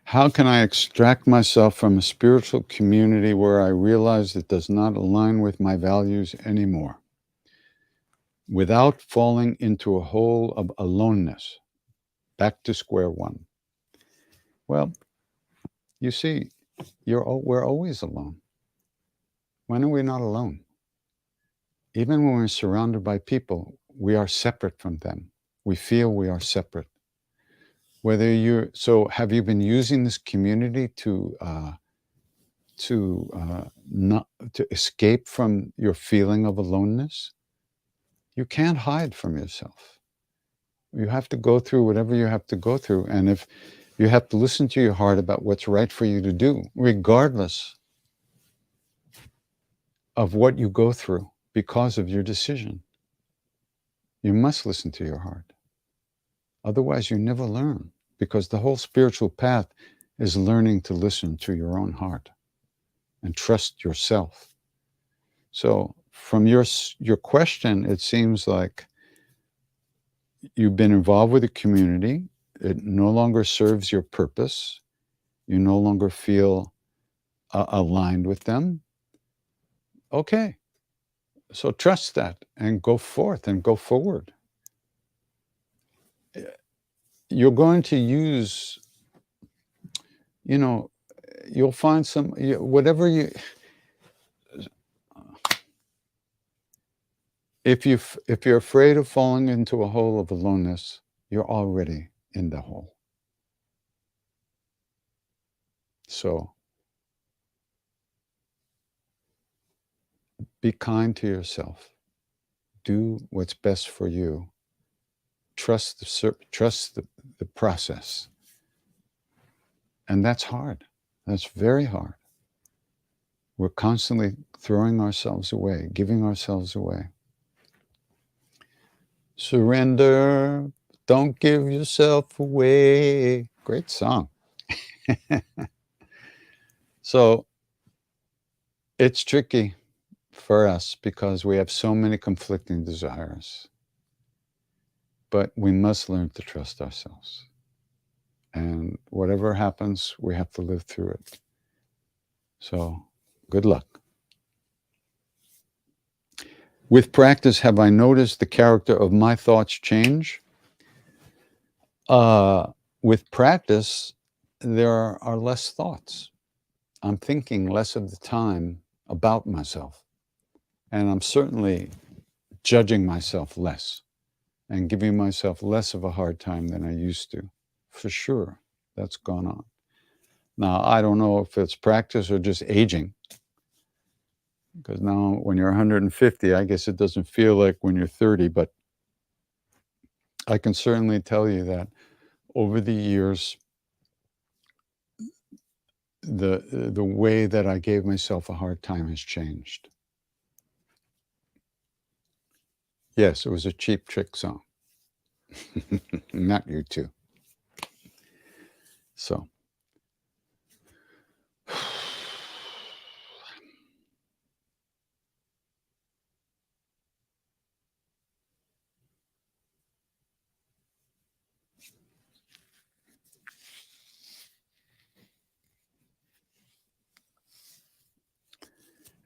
How can I extract myself from a spiritual community where I realize it does not align with my values anymore, without falling into a hole of aloneness? Back to square one. Well, you see, we're always alone. When are we not alone? Even when we're surrounded by people, we are separate from them. We feel we are separate. So have you been using this community to not to escape from your feeling of aloneness? You can't hide from yourself. You have to go through whatever you have to go through, and if you have to listen to your heart about what's right for you to do, regardless of what you go through because of your decision. You must listen to your heart. Otherwise, you never learn, because the whole spiritual path is learning to listen to your own heart and trust yourself. So from your question, it seems like you've been involved with a community. It no longer serves your purpose. You no longer feel aligned with them. Okay, so trust that and go forth and go forward. You're going to use, you'll find whatever you, if you're afraid of falling into a hole of aloneness, you're already in the hole. So be kind to yourself. do what's best for you. Trust the process. And that's hard. That's very hard. We're constantly throwing ourselves away, giving ourselves away. Surrender, don't give yourself away. Great song. So it's tricky for us because we have so many conflicting desires. But we must learn to trust ourselves. And whatever happens, we have to live through it. So good luck. With practice, have I noticed the character of my thoughts change? With practice, there are less thoughts. I'm thinking less of the time about myself. And I'm certainly judging myself less and giving myself less of a hard time than I used to. For sure, that's gone on. Now, I don't know if it's practice or just aging. Because now when you're 150, I guess it doesn't feel like when you're 30, but I can certainly tell you that over the years, the way that I gave myself a hard time has changed. Yes, it was a Cheap Trick song. Not you too. So.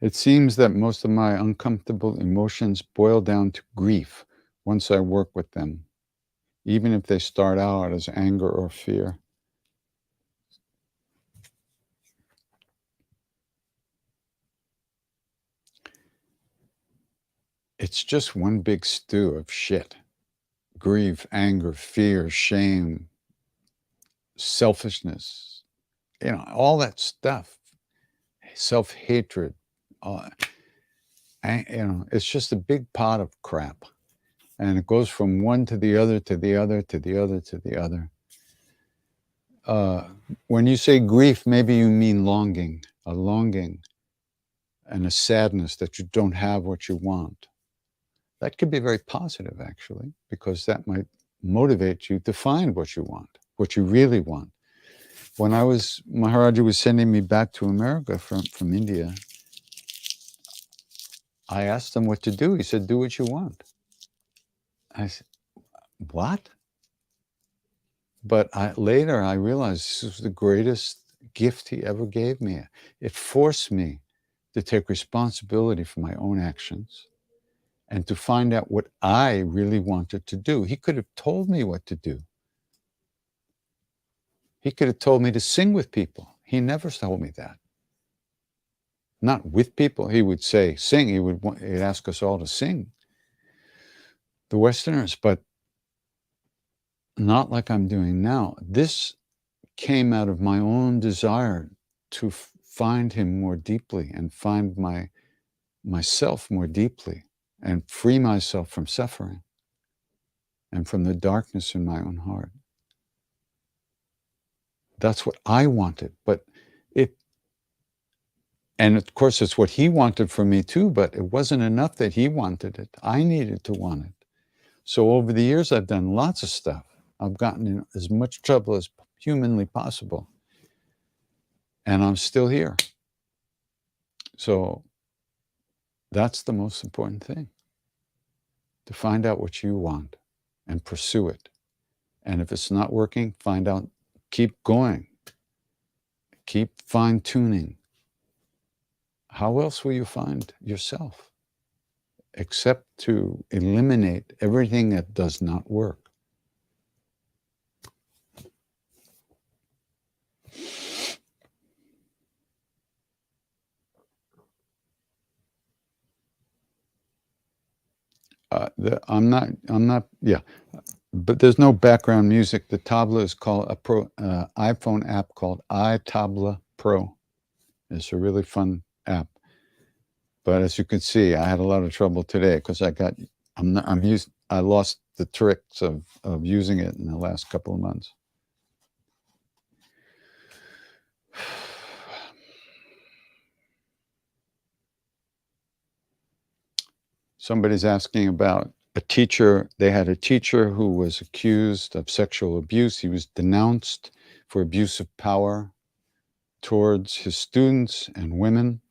It seems that most of my uncomfortable emotions boil down to grief once I work with them, even if they start out as anger or fear. It's just one big stew of shit. Grief, anger, fear, shame, selfishness, all that stuff, self-hatred. It's just a big pot of crap. And it goes from one to the other, to the other, to the other, to the other. When you say grief, maybe you mean longing, a longing and a sadness that you don't have what you want. That could be very positive, actually, because that might motivate you to find what you want, what you really want. When Maharaja was sending me back to America from India, I asked him what to do. He said, do what you want. I said, what? But later I realized this was the greatest gift he ever gave me. It forced me to take responsibility for my own actions and to find out what I really wanted to do. He could have told me what to do. He could have told me to sing with people. He never told me that. Not with people. He would say, sing. He'd ask us all to sing, the Westerners, but not like I'm doing now. This came out of my own desire to find him more deeply and find myself more deeply and free myself from suffering and from the darkness in my own heart. That's what I wanted, and of course it's what he wanted for me too, but it wasn't enough that he wanted it. I needed to want it. So over the years, I've done lots of stuff. I've gotten in as much trouble as humanly possible. And I'm still here. So that's the most important thing, to find out what you want and pursue it. And if it's not working, find out, keep going, keep fine-tuning. How else will you find yourself except to eliminate everything that does not work? I'm not, yeah, but there's no background music. The tabla is called iPhone app called iTabla Pro. It's a really fun app. But as you can see, I had a lot of trouble today because I got I lost the tricks of using it in the last couple of months. Somebody's asking about a teacher. They had a teacher who was accused of sexual abuse. He was denounced for abuse of power towards his students and women.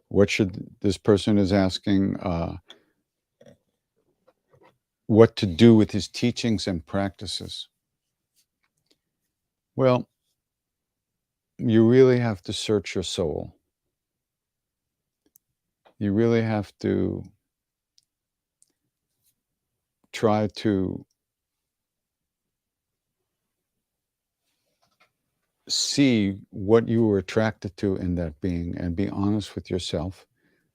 What should this person is asking? What to do with his teachings and practices? Well, you really have to search your soul. You really have to try to see what you were attracted to in that being and be honest with yourself.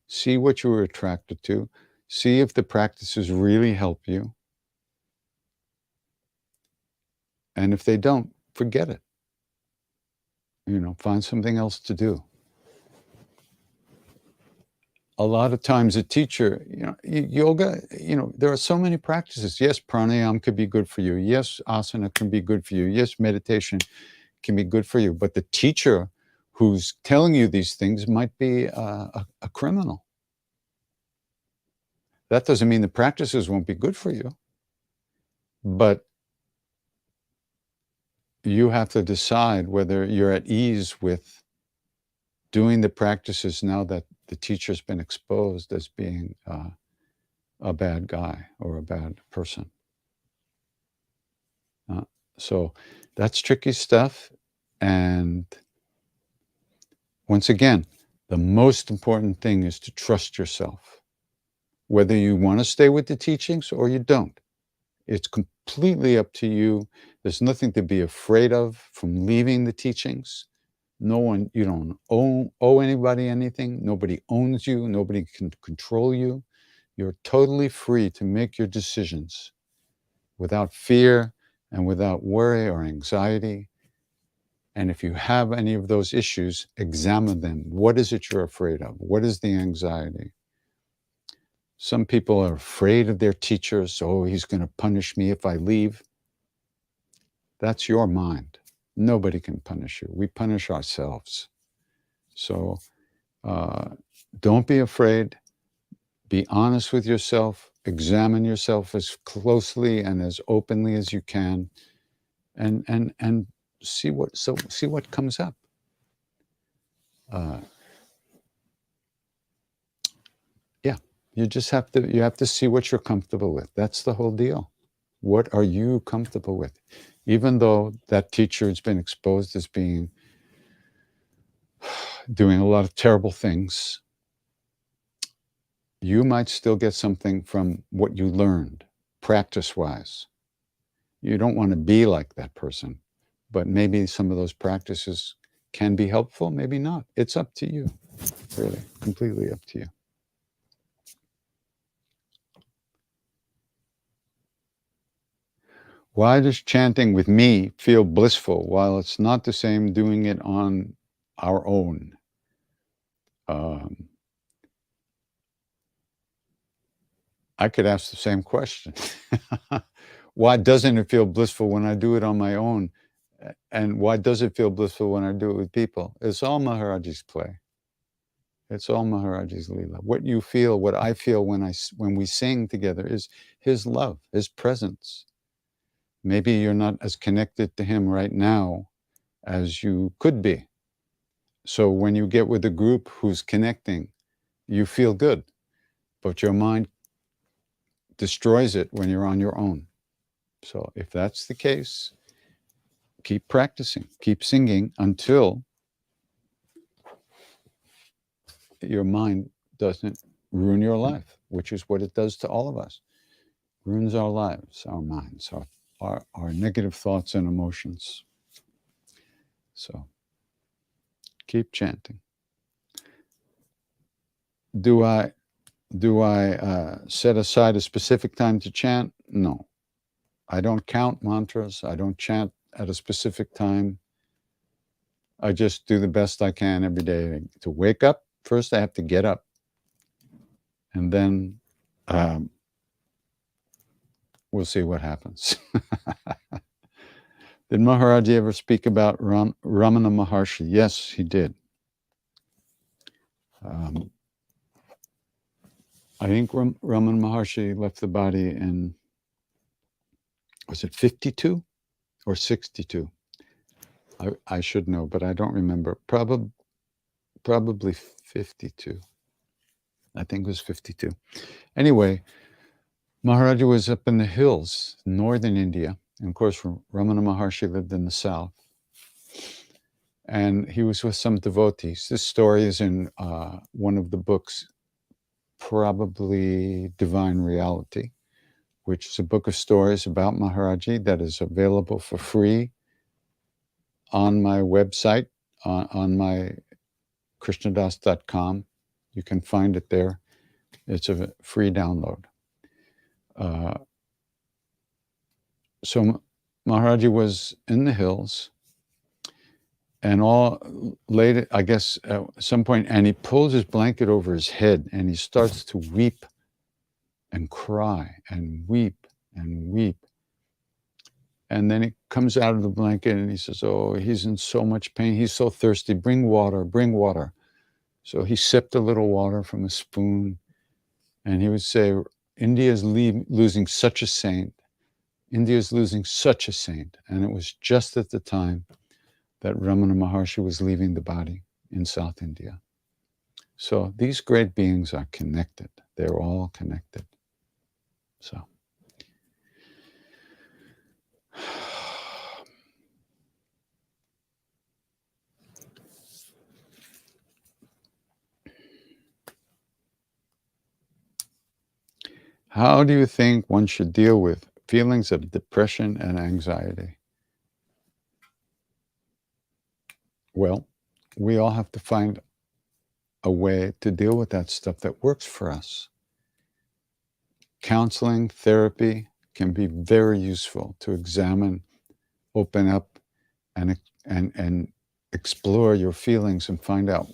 See what you were attracted to. See if the practices really help you. And if they don't, forget it. Find something else to do. A lot of times a teacher, yoga, there are so many practices. Yes, pranayama could be good for you. Yes, asana can be good for you. Yes, meditation can be good for you. But the teacher who's telling you these things might be a criminal. That doesn't mean the practices won't be good for you. But you have to decide whether you're at ease with doing the practices now that the teacher's been exposed as being a bad guy or a bad person. So that's tricky stuff. And once again, the most important thing is to trust yourself, whether you want to stay with the teachings or you don't. It's completely up to you. There's nothing to be afraid of from leaving the teachings. You don't owe anybody anything. Nobody owns you. Nobody can control you. You're totally free to make your decisions without fear and without worry or anxiety. And if you have any of those issues, examine them. What is it you're afraid of? What is the anxiety? Some people are afraid of their teachers. Oh, he's going to punish me if I leave. That's your mind. Nobody can punish you. We punish ourselves. So don't be afraid. Be honest with yourself. Examine yourself as closely and as openly as you can, and see what comes up. You just have to see what you're comfortable with. That's the whole deal. What are you comfortable with? Even though that teacher has been exposed as doing a lot of terrible things, you might still get something from what you learned, practice-wise. You don't want to be like that person, but maybe some of those practices can be helpful, maybe not. It's up to you, really, completely up to you. Why does chanting with me feel blissful while it's not the same doing it on our own? I could ask the same question. Why doesn't it feel blissful when I do it on my own? And why does it feel blissful when I do it with people? It's all Maharaji's play. It's all Maharaji's Leela. What you feel, what I feel when we sing together is his love, his presence. Maybe you're not as connected to him right now as you could be. So when you get with a group who's connecting, you feel good, but your mind destroys it when you're on your own. So if that's the case, keep practicing, keep singing until your mind doesn't ruin your life, which is what it does to all of us. Ruins our lives, our minds, our negative thoughts and emotions. So keep chanting. Do I set aside a specific time to chant? No. I don't count mantras. I don't chant at a specific time. I just do the best I can every day to wake up. First, I have to get up. And then we'll see what happens. Did Maharaji ever speak about Ramana Maharshi? Yes, he did. I think Ramana Maharshi left the body in, was it 52 or 62? I should know, but I don't remember. Probably 52. I think it was 52. Anyway, Maharaji was up in the hills, northern India. And of course, Ramana Maharshi lived in the south. And he was with some devotees. This story is in one of the books, probably Divine Reality, which is a book of stories about Maharaji that is available for free on my website, on my krishnadas.com. You can find it there. It's a free download. So Maharaji was in the hills, and all late, I guess, at some point, and he pulls his blanket over his head, and he starts to weep and cry and weep and weep. And then he comes out of the blanket and he says, oh, he's in so much pain. He's so thirsty. Bring water, bring water. So he sipped a little water from a spoon, and he would say, India is losing such a saint. India is losing such a saint. And it was just at the time that Ramana Maharshi was leaving the body in South India. So these great beings are connected. They're all connected. So. How do you think one should deal with feelings of depression and anxiety? Well, we all have to find a way to deal with that stuff that works for us. Counseling, therapy can be very useful to examine, open up, and explore your feelings and find out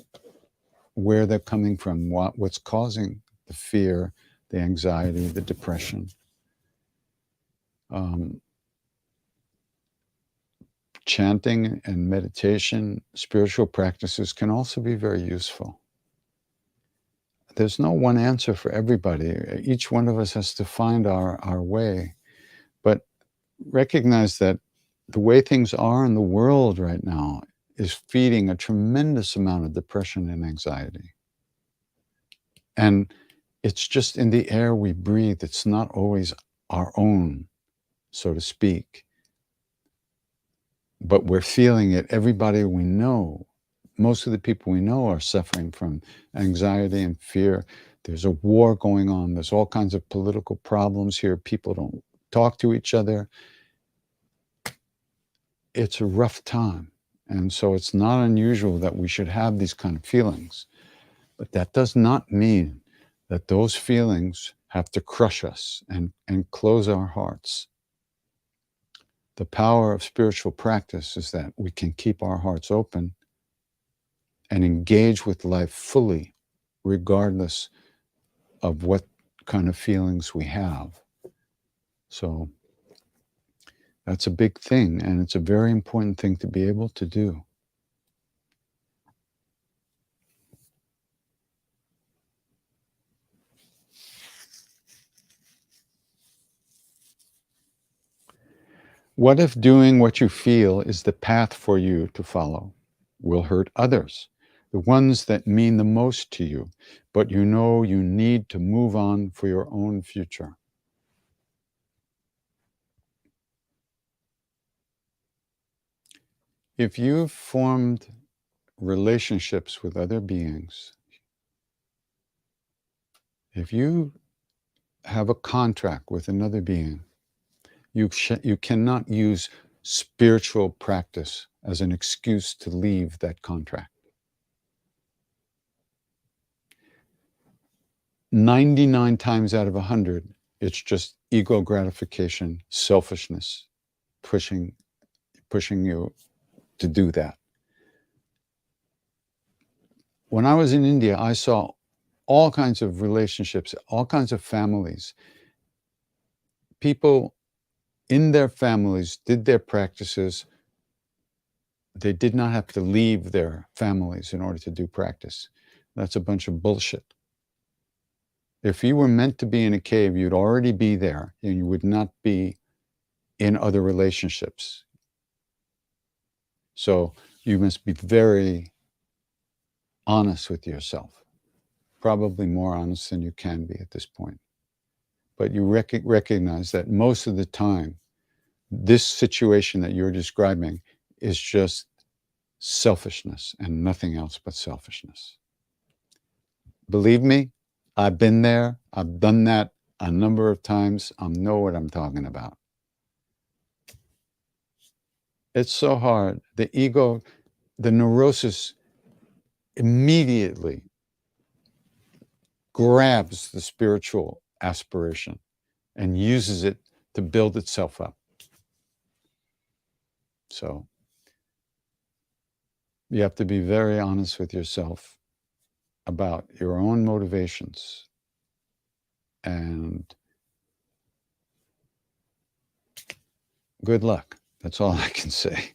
where they're coming from, what's causing the fear, the anxiety, the depression. Chanting and meditation, spiritual practices can also be very useful. There's no one answer for everybody. Each one of us has to find our way. But recognize that the way things are in the world right now is feeding a tremendous amount of depression and anxiety. And it's just in the air we breathe. It's not always our own, so to speak. But we're feeling it. Everybody we know, most of the people we know are suffering from anxiety and fear. There's a war going on. There's all kinds of political problems here. People don't talk to each other. It's a rough time. And so it's not unusual that we should have these kind of feelings. But that does not mean that those feelings have to crush us and close our hearts. The power of spiritual practice is that we can keep our hearts open and engage with life fully, regardless of what kind of feelings we have. So that's a big thing, and it's a very important thing to be able to do. What if doing what you feel is the path for you to follow will hurt others, the ones that mean the most to you, but you know you need to move on for your own future? If you've formed relationships with other beings, if you have a contract with another being, you cannot use spiritual practice as an excuse to leave that contract. 99 times out of 100, it's just ego gratification, selfishness, pushing you to do that. When I was in India, I saw all kinds of relationships, all kinds of families. People in their families did their practices. They did not have to leave their families in order to do practice. That's a bunch of bullshit. If you were meant to be in a cave, you'd already be there, and you would not be in other relationships. So you must be very honest with yourself, probably more honest than you can be at this point. But you recognize that most of the time, this situation that you're describing is just selfishness and nothing else but selfishness. Believe me, I've been there. I've done that a number of times. I know what I'm talking about. It's so hard. The ego, the neurosis immediately grabs the spiritual aspiration and uses it to build itself up. So you have to be very honest with yourself about your own motivations, and good luck. That's all I can say.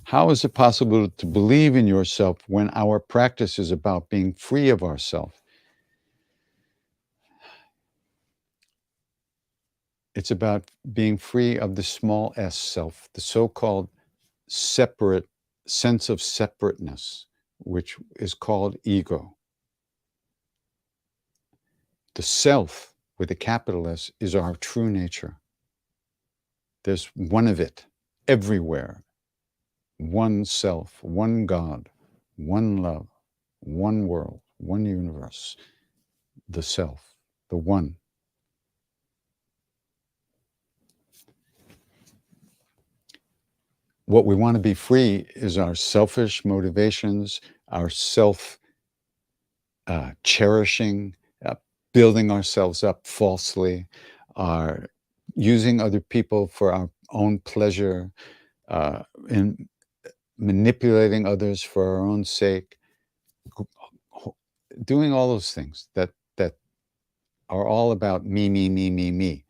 How is it possible to believe in yourself when our practice is about being free of ourself? It's about being free of the small s self, the so-called separate sense of separateness, which is called ego. The self with a capital S is our true nature. There's one of it everywhere. One self, one God, one love, one world, one universe. The self, the one. What we want to be free is our selfish motivations, our self cherishing, building ourselves up falsely, our using other people for our own pleasure, and manipulating others for our own sake, doing all those things that are all about me, me, me, me, me.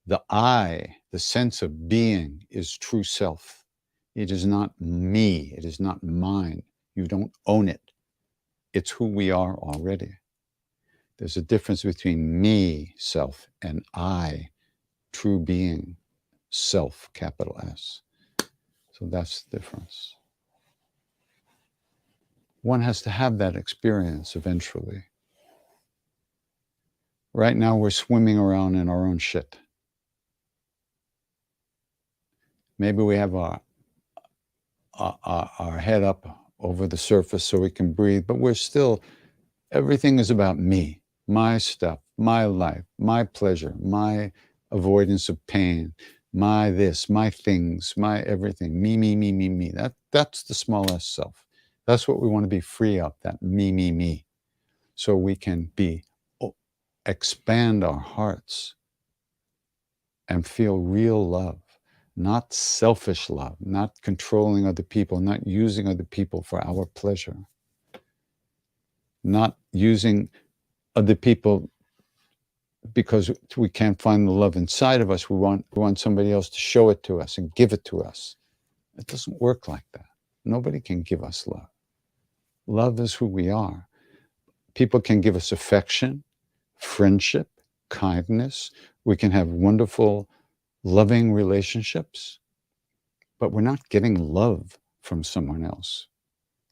The I, the sense of being, is true self. It is not me. It is not mine. You don't own it. It's who we are already. There's a difference between me, self, and I, true being, self, capital S. So that's the difference. One has to have that experience eventually. Right now, we're swimming around in our own shit. Maybe we have our head up over the surface so we can breathe, but we're still, everything is about me, my stuff, my life, my pleasure, my avoidance of pain, my this, my things, my everything, me, me, me, me, me. That's the smallest self. That's what we want to be free of, that me, me, me. So we can expand our hearts and feel real love, not selfish love, not controlling other people, not using other people for our pleasure, not using other people because we can't find the love inside of us. We want somebody else to show it to us and give it to us. It doesn't work like that. Nobody can give us love. Love is who we are. People can give us affection, friendship, kindness. We can have wonderful, loving relationships, but we're not getting love from someone else.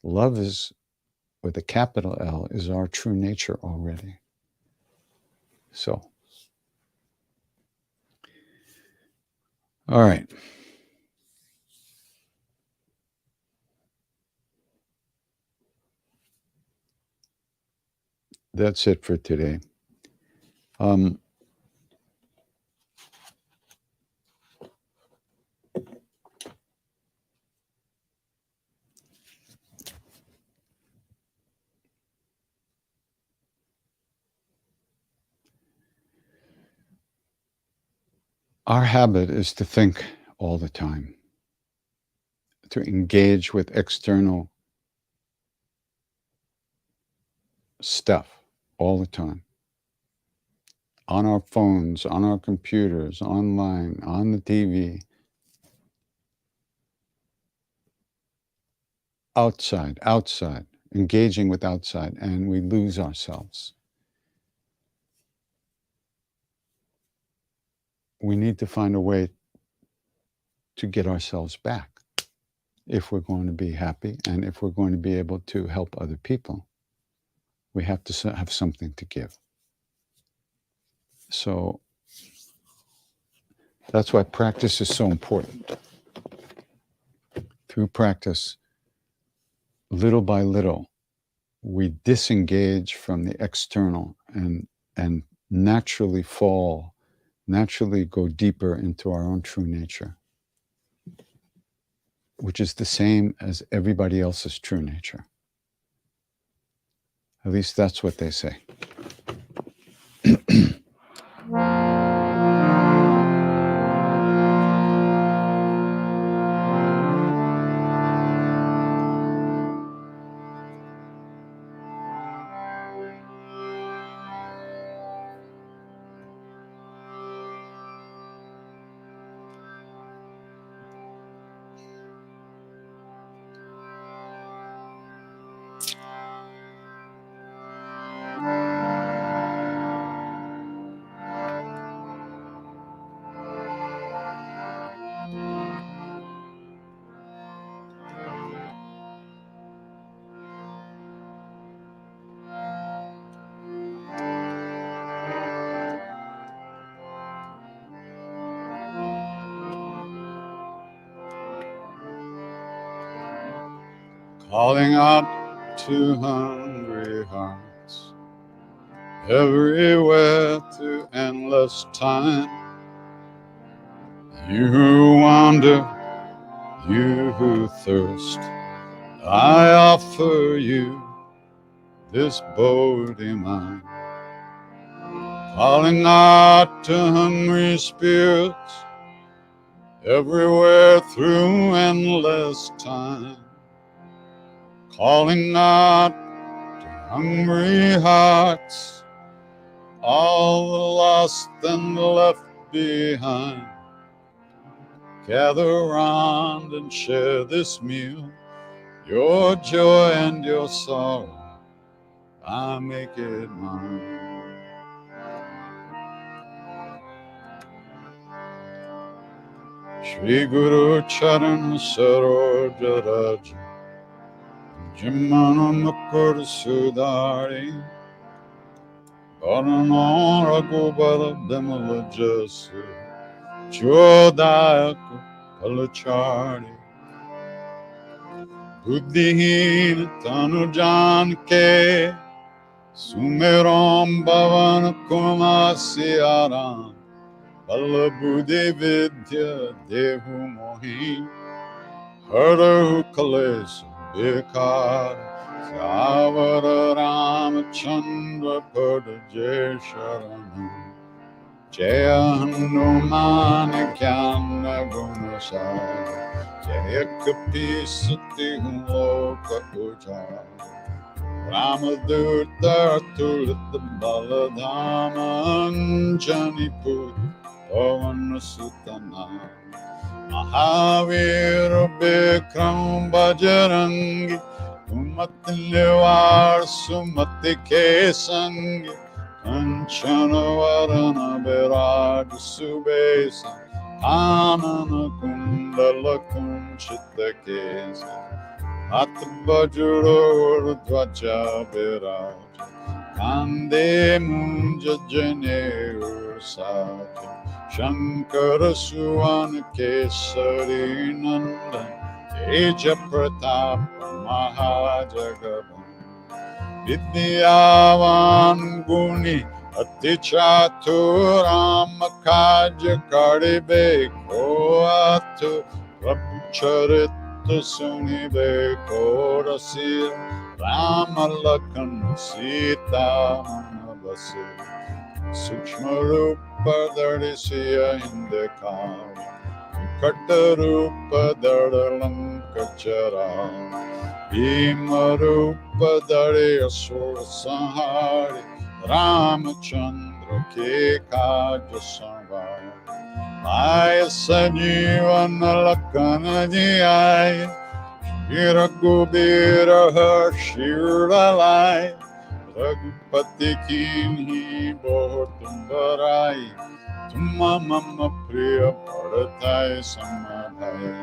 Love is, with a capital L, is our true nature already. So, all right. That's it for today. Our habit is to think all the time, to engage with external stuff all the time. On our phones, on our computers, online, on the TV, outside, engaging with outside, and we lose ourselves. We need to find a way to get ourselves back if we're going to be happy and if we're going to be able to help other people. We have to have something to give. So that's why practice is so important. Through practice, little by little, we disengage from the external and naturally go deeper into our own true nature, which is the same as everybody else's true nature. At least that's what they say. Calling out to hungry hearts everywhere through endless time. You who wander, you who thirst, I offer you this body mine. Calling out to hungry spirits everywhere through endless time. Calling out to hungry hearts, all the lost and left behind. Gather round and share this meal, your joy and your sorrow, I make it mine. Shri Guru Charan Saroja Raja Jimana Mukur Sudari Varano Raghubara Bimala Jasu Chodayak Palachari Buddhihin Tanu Janke Sumeram Bhavan Kumasiaram Balabuddhi Vidya Dehu Mohi Hara Kales Bekar Savara Ramachandra Pada Jai Sharanam Jaya Hanuman Kyana Gunasara Jaya Kapi Sati Loka Ujara Ramadurta Tulit Baladhama Anjanipur Pavan Sutana Mahavir Bikram Bajarangi Umatlivar Sumati Kesangi Kanchana Varana Viraj Subesa Anana Kundala Kunchita Kesa Atbajuro Dvaja Viraj Kande Munja Jane Ursaja Shankara Suvan Kesari Nandan Teja Pratap Mahajagavan Vidyavan Guni Atichaturam Kaja Karibe Koatu Prabhucharit Sunibe Korasir Ramalakan Sita Manavasir Sukshma Rupa Dardisya Indekam Vikata Rupa Dardalam Kachara Bhimarupadare asura sanhari Ramachandra ke kaj samvar Aya sanjivana lakana jiyaya Shira Gubira Shiralai Raghupati Kinhi Bohutumbarai Tumma Mama Priya Bharatai Samadhai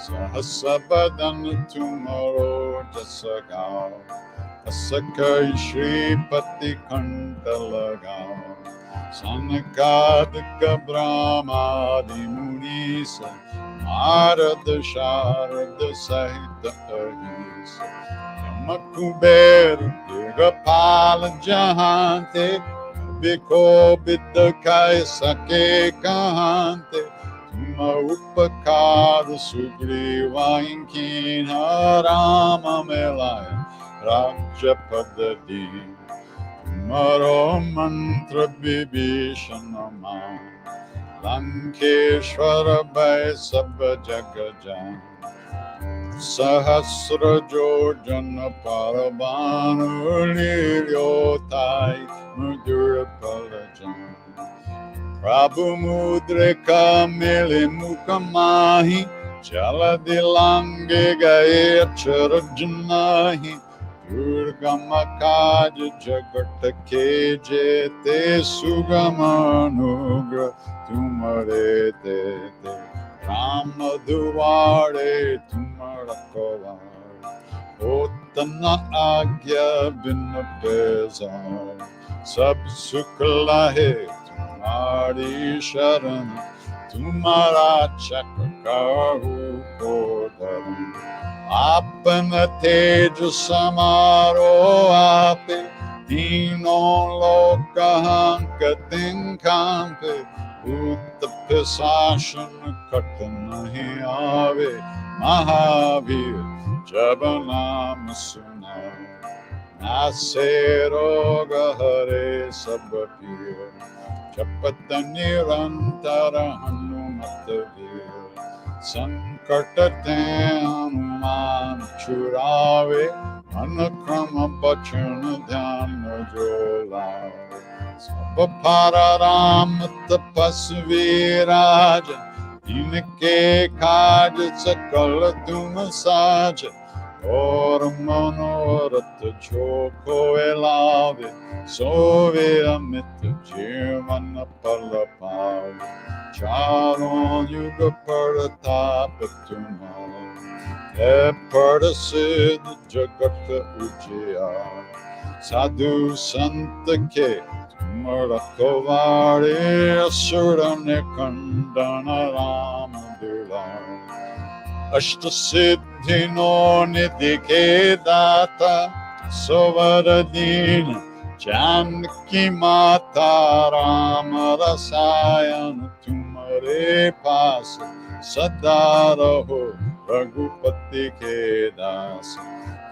Sahasabadan Tumaro Jasagao Asakai Shripati Kantalagao Sanakadika Brahmadi Munisa Narada Sharada Sahita Ahisa Yamakuber Digapala Jahante Biko Bidakai Sake Kahante Tuma Upakara Sugriva Inkina Rama Melaya Rajapadadi Tumaro Mantra Bibhishanama Lankeshwara Bhai Sabha Jagajan Sahasra Jojana Parabhanu Lilyotai Mudura Palajan Prabhu Mudrika Mili Mukamahi Jaladilange Gaye Charajanahi Durgama Kaja Jagata Keje Te Sugamanugra Tumare Te Rama Duvare Tumara Kovar Otana Agya Bina Bezar Sab Suklahe Tumari Sharan Tumara Chakakaru Kodaram Apana Teja Samaro Ape Dino Lokahanka Tinkampe Uttapisashan Katanahi Ave Mahavir Jabanam Suna Naseroga Hare Sabapir Chapatanirantara Hanumatavir Sankartate Hanuman Churave Anakrama Bachana Dhyana Jolave Sabapararam Tapasviraja Inke Kaj Sakala Tumasaja Or Manorat Joko Elave Sove Amit Jivana Palapav Charon Yuga Paratapatuma Eparasid Jagata Ujaya Sadhu Santake Marakovari Asurane Kandana Ramadula Ashtasiddhino Nidike Data Sovaradina Janki Mata Ramarasayan Tumare Pasa Sadaraho Raghupati Ke Dasa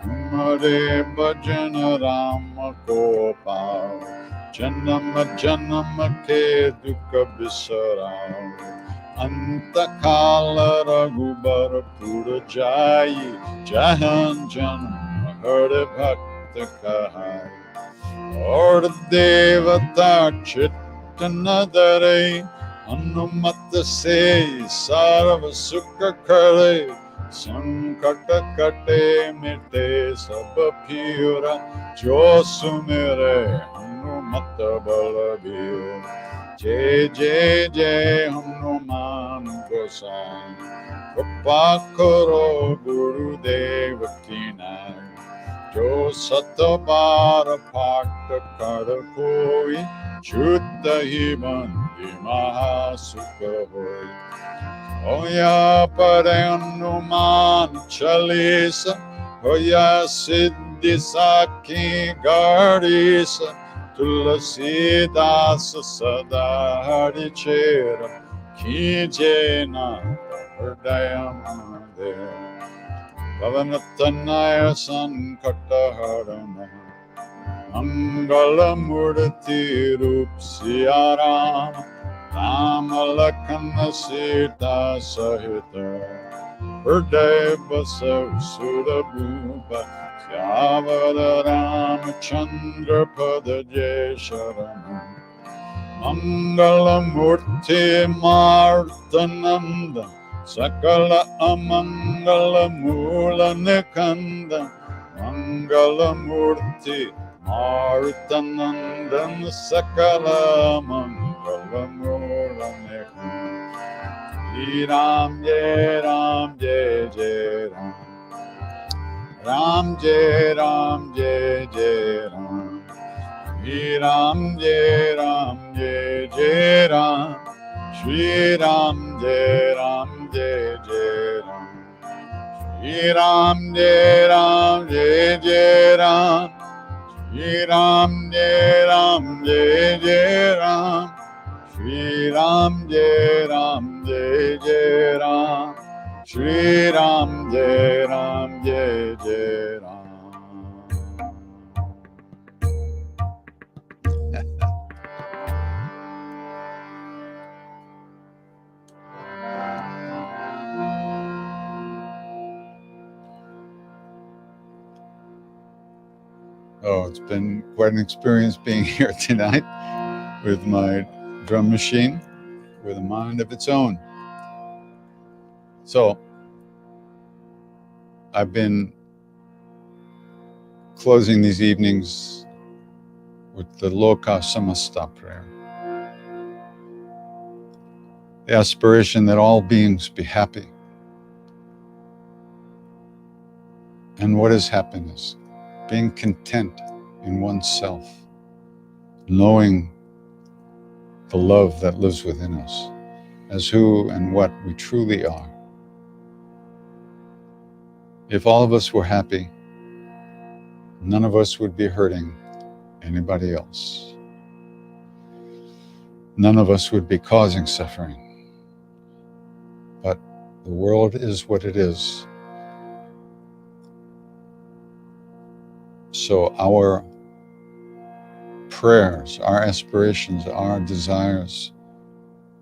Tumare Bhajana Rama Gopal Janama Janama Ke Dukha Bisarao Antakala Raghubara Pura Jayi Jahan Janama Hare Bhakta Kahai Or Devata Chittanadare Anumata Se Sarva Sukha Kare Sankata Kate Mite Sabha Pura Josumere Anumata Balabir Jai Jai Jai Hanuman Gosai Kripa Karo Gurudeva Kinai Jo Satabara Pakta Kara Koi Shuddha Himandi Mahasukha Hoi Oya Pare Hanuman Chalisa Oya Siddhi Sakhi Garisa Tulasi Dasa Sada Hari Chera Kijena Hridayam There Pavanatanaya Sankataharana Mangala Murti Rup Siyaram Rama Lakshmana Sita Sahita Urdeva Sarsuda Bhupa Syavada Ramachandra Pada Jesharanam Mangalamurti Martananda Sakala Amangala Mula Nikanda Mangalamurti Martanandan Sakala Mangala Mula Nikanda Ram Jai Ram Jai Jai Ram Ram Jai Ram Jai Jai Ram Shri Ram Jai Ram Jai Jai Ram Shri Ram Jai Ram Jai Jai Ram Shri Ram Jai Ram Jai Jai Ram Shri Ram Jai Ram Jai Jai Ram Shri Ram Jai Ram Jai Jai Ram Shri Ram Jai Ram Jai Jai Ram. Oh, it's been quite an experience being here tonight with my drum machine with a mind of its own. So I've been closing these evenings with the Loka Samasta prayer. The aspiration that all beings be happy. And what is happiness? Being content in oneself, knowing the love that lives within us as who and what we truly are. If all of us were happy, none of us would be hurting anybody else. None of us would be causing suffering. But the world is what it is. So our prayers, our aspirations, our desires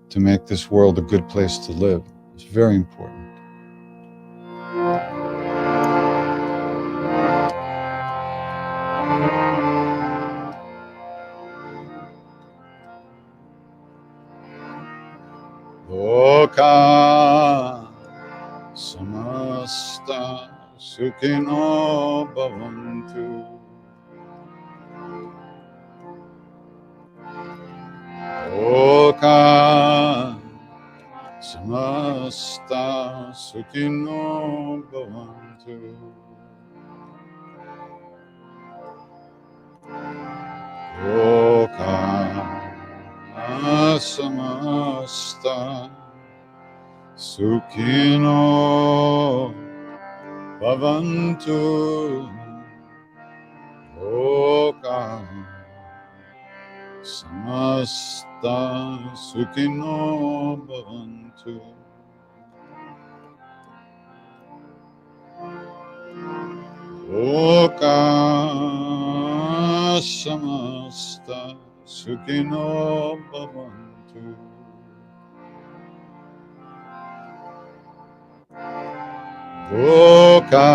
to make this world a good place to live is very important. Loka samasta sukhino bhavantu. Loka samasta sukhino bhavantu. Loka samasta sukhino bhavantu. Loka samasta sukhino bhavantu. Loka samasta sukhino bhavantu. Loka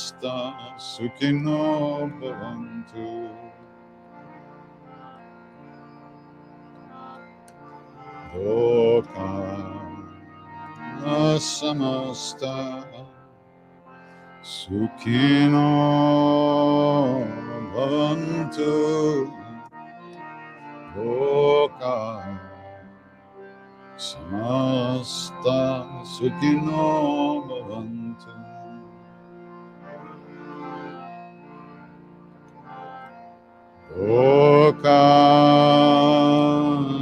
samasta sukhino bhavantu. Loka samasta sukhino bhavantu. Loka samasta sukhino bhavantu. Loka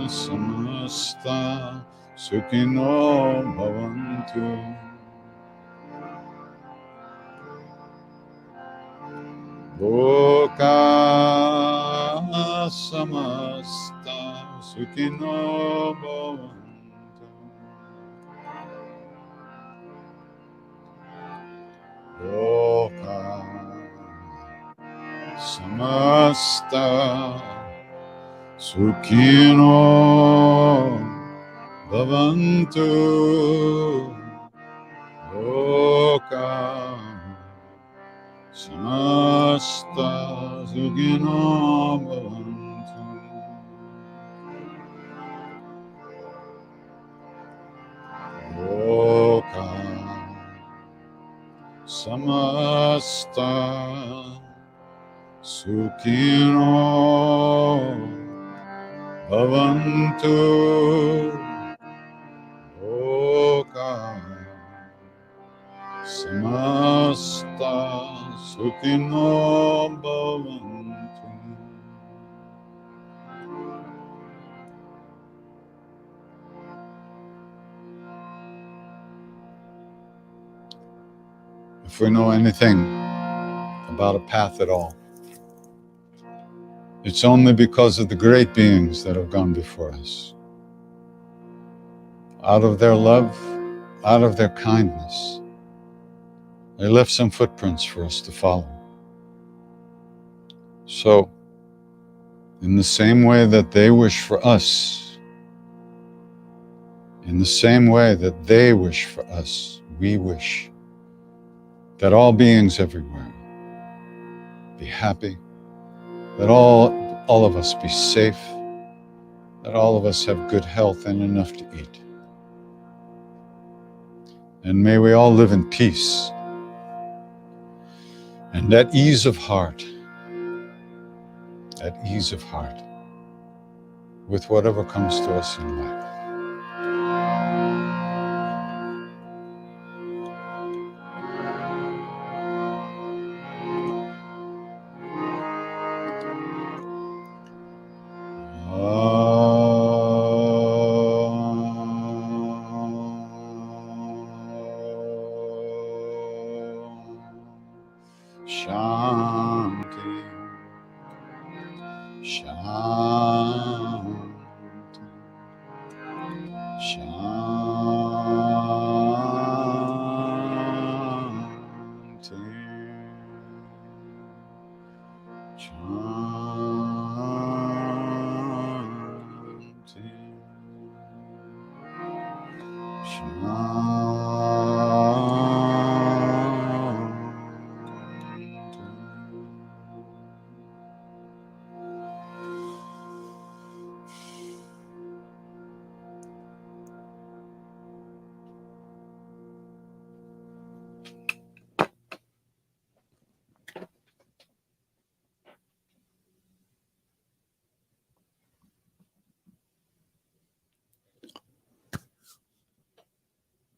samasta sukhino bhavantu. Loka samasta sukhino bhavantu. Loka samasta sukhino bhavantu loka samasta sukhino bhavantu. Loka samasta sukhino bhavantu. Loka samasta sukhino bhavantu. If we know anything about a path at all, it's only because of the great beings that have gone before us. Out of their love, out of their kindness, they left some footprints for us to follow. So, in the same way that they wish for us, in the same way that they wish for us, we wish that all beings everywhere be happy, that all of us be safe, that all of us have good health and enough to eat. And may we all live in peace and at ease of heart, with whatever comes to us in life. Shanti, Shanti, Shanti,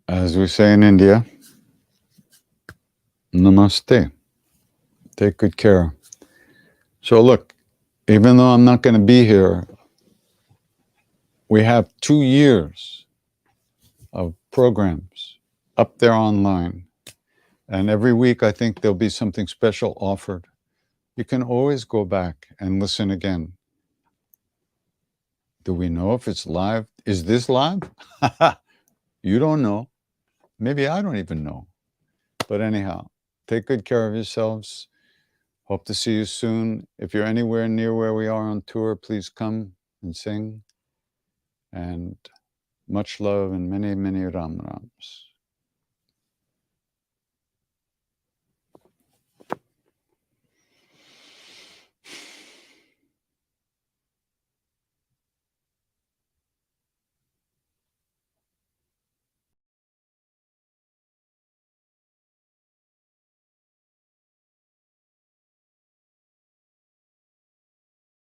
As we say in India, namaste. Take good care. So look, even though I'm not going to be here, we have 2 years of programs up there online. And every week, I think there'll be something special offered. You can always go back and listen again. Do we know if it's live? Is this live? You don't know. Maybe I don't even know. But anyhow, take good care of yourselves. Hope to see you soon. If you're anywhere near where we are on tour, please come and sing. And much love and many, many Ram Rams.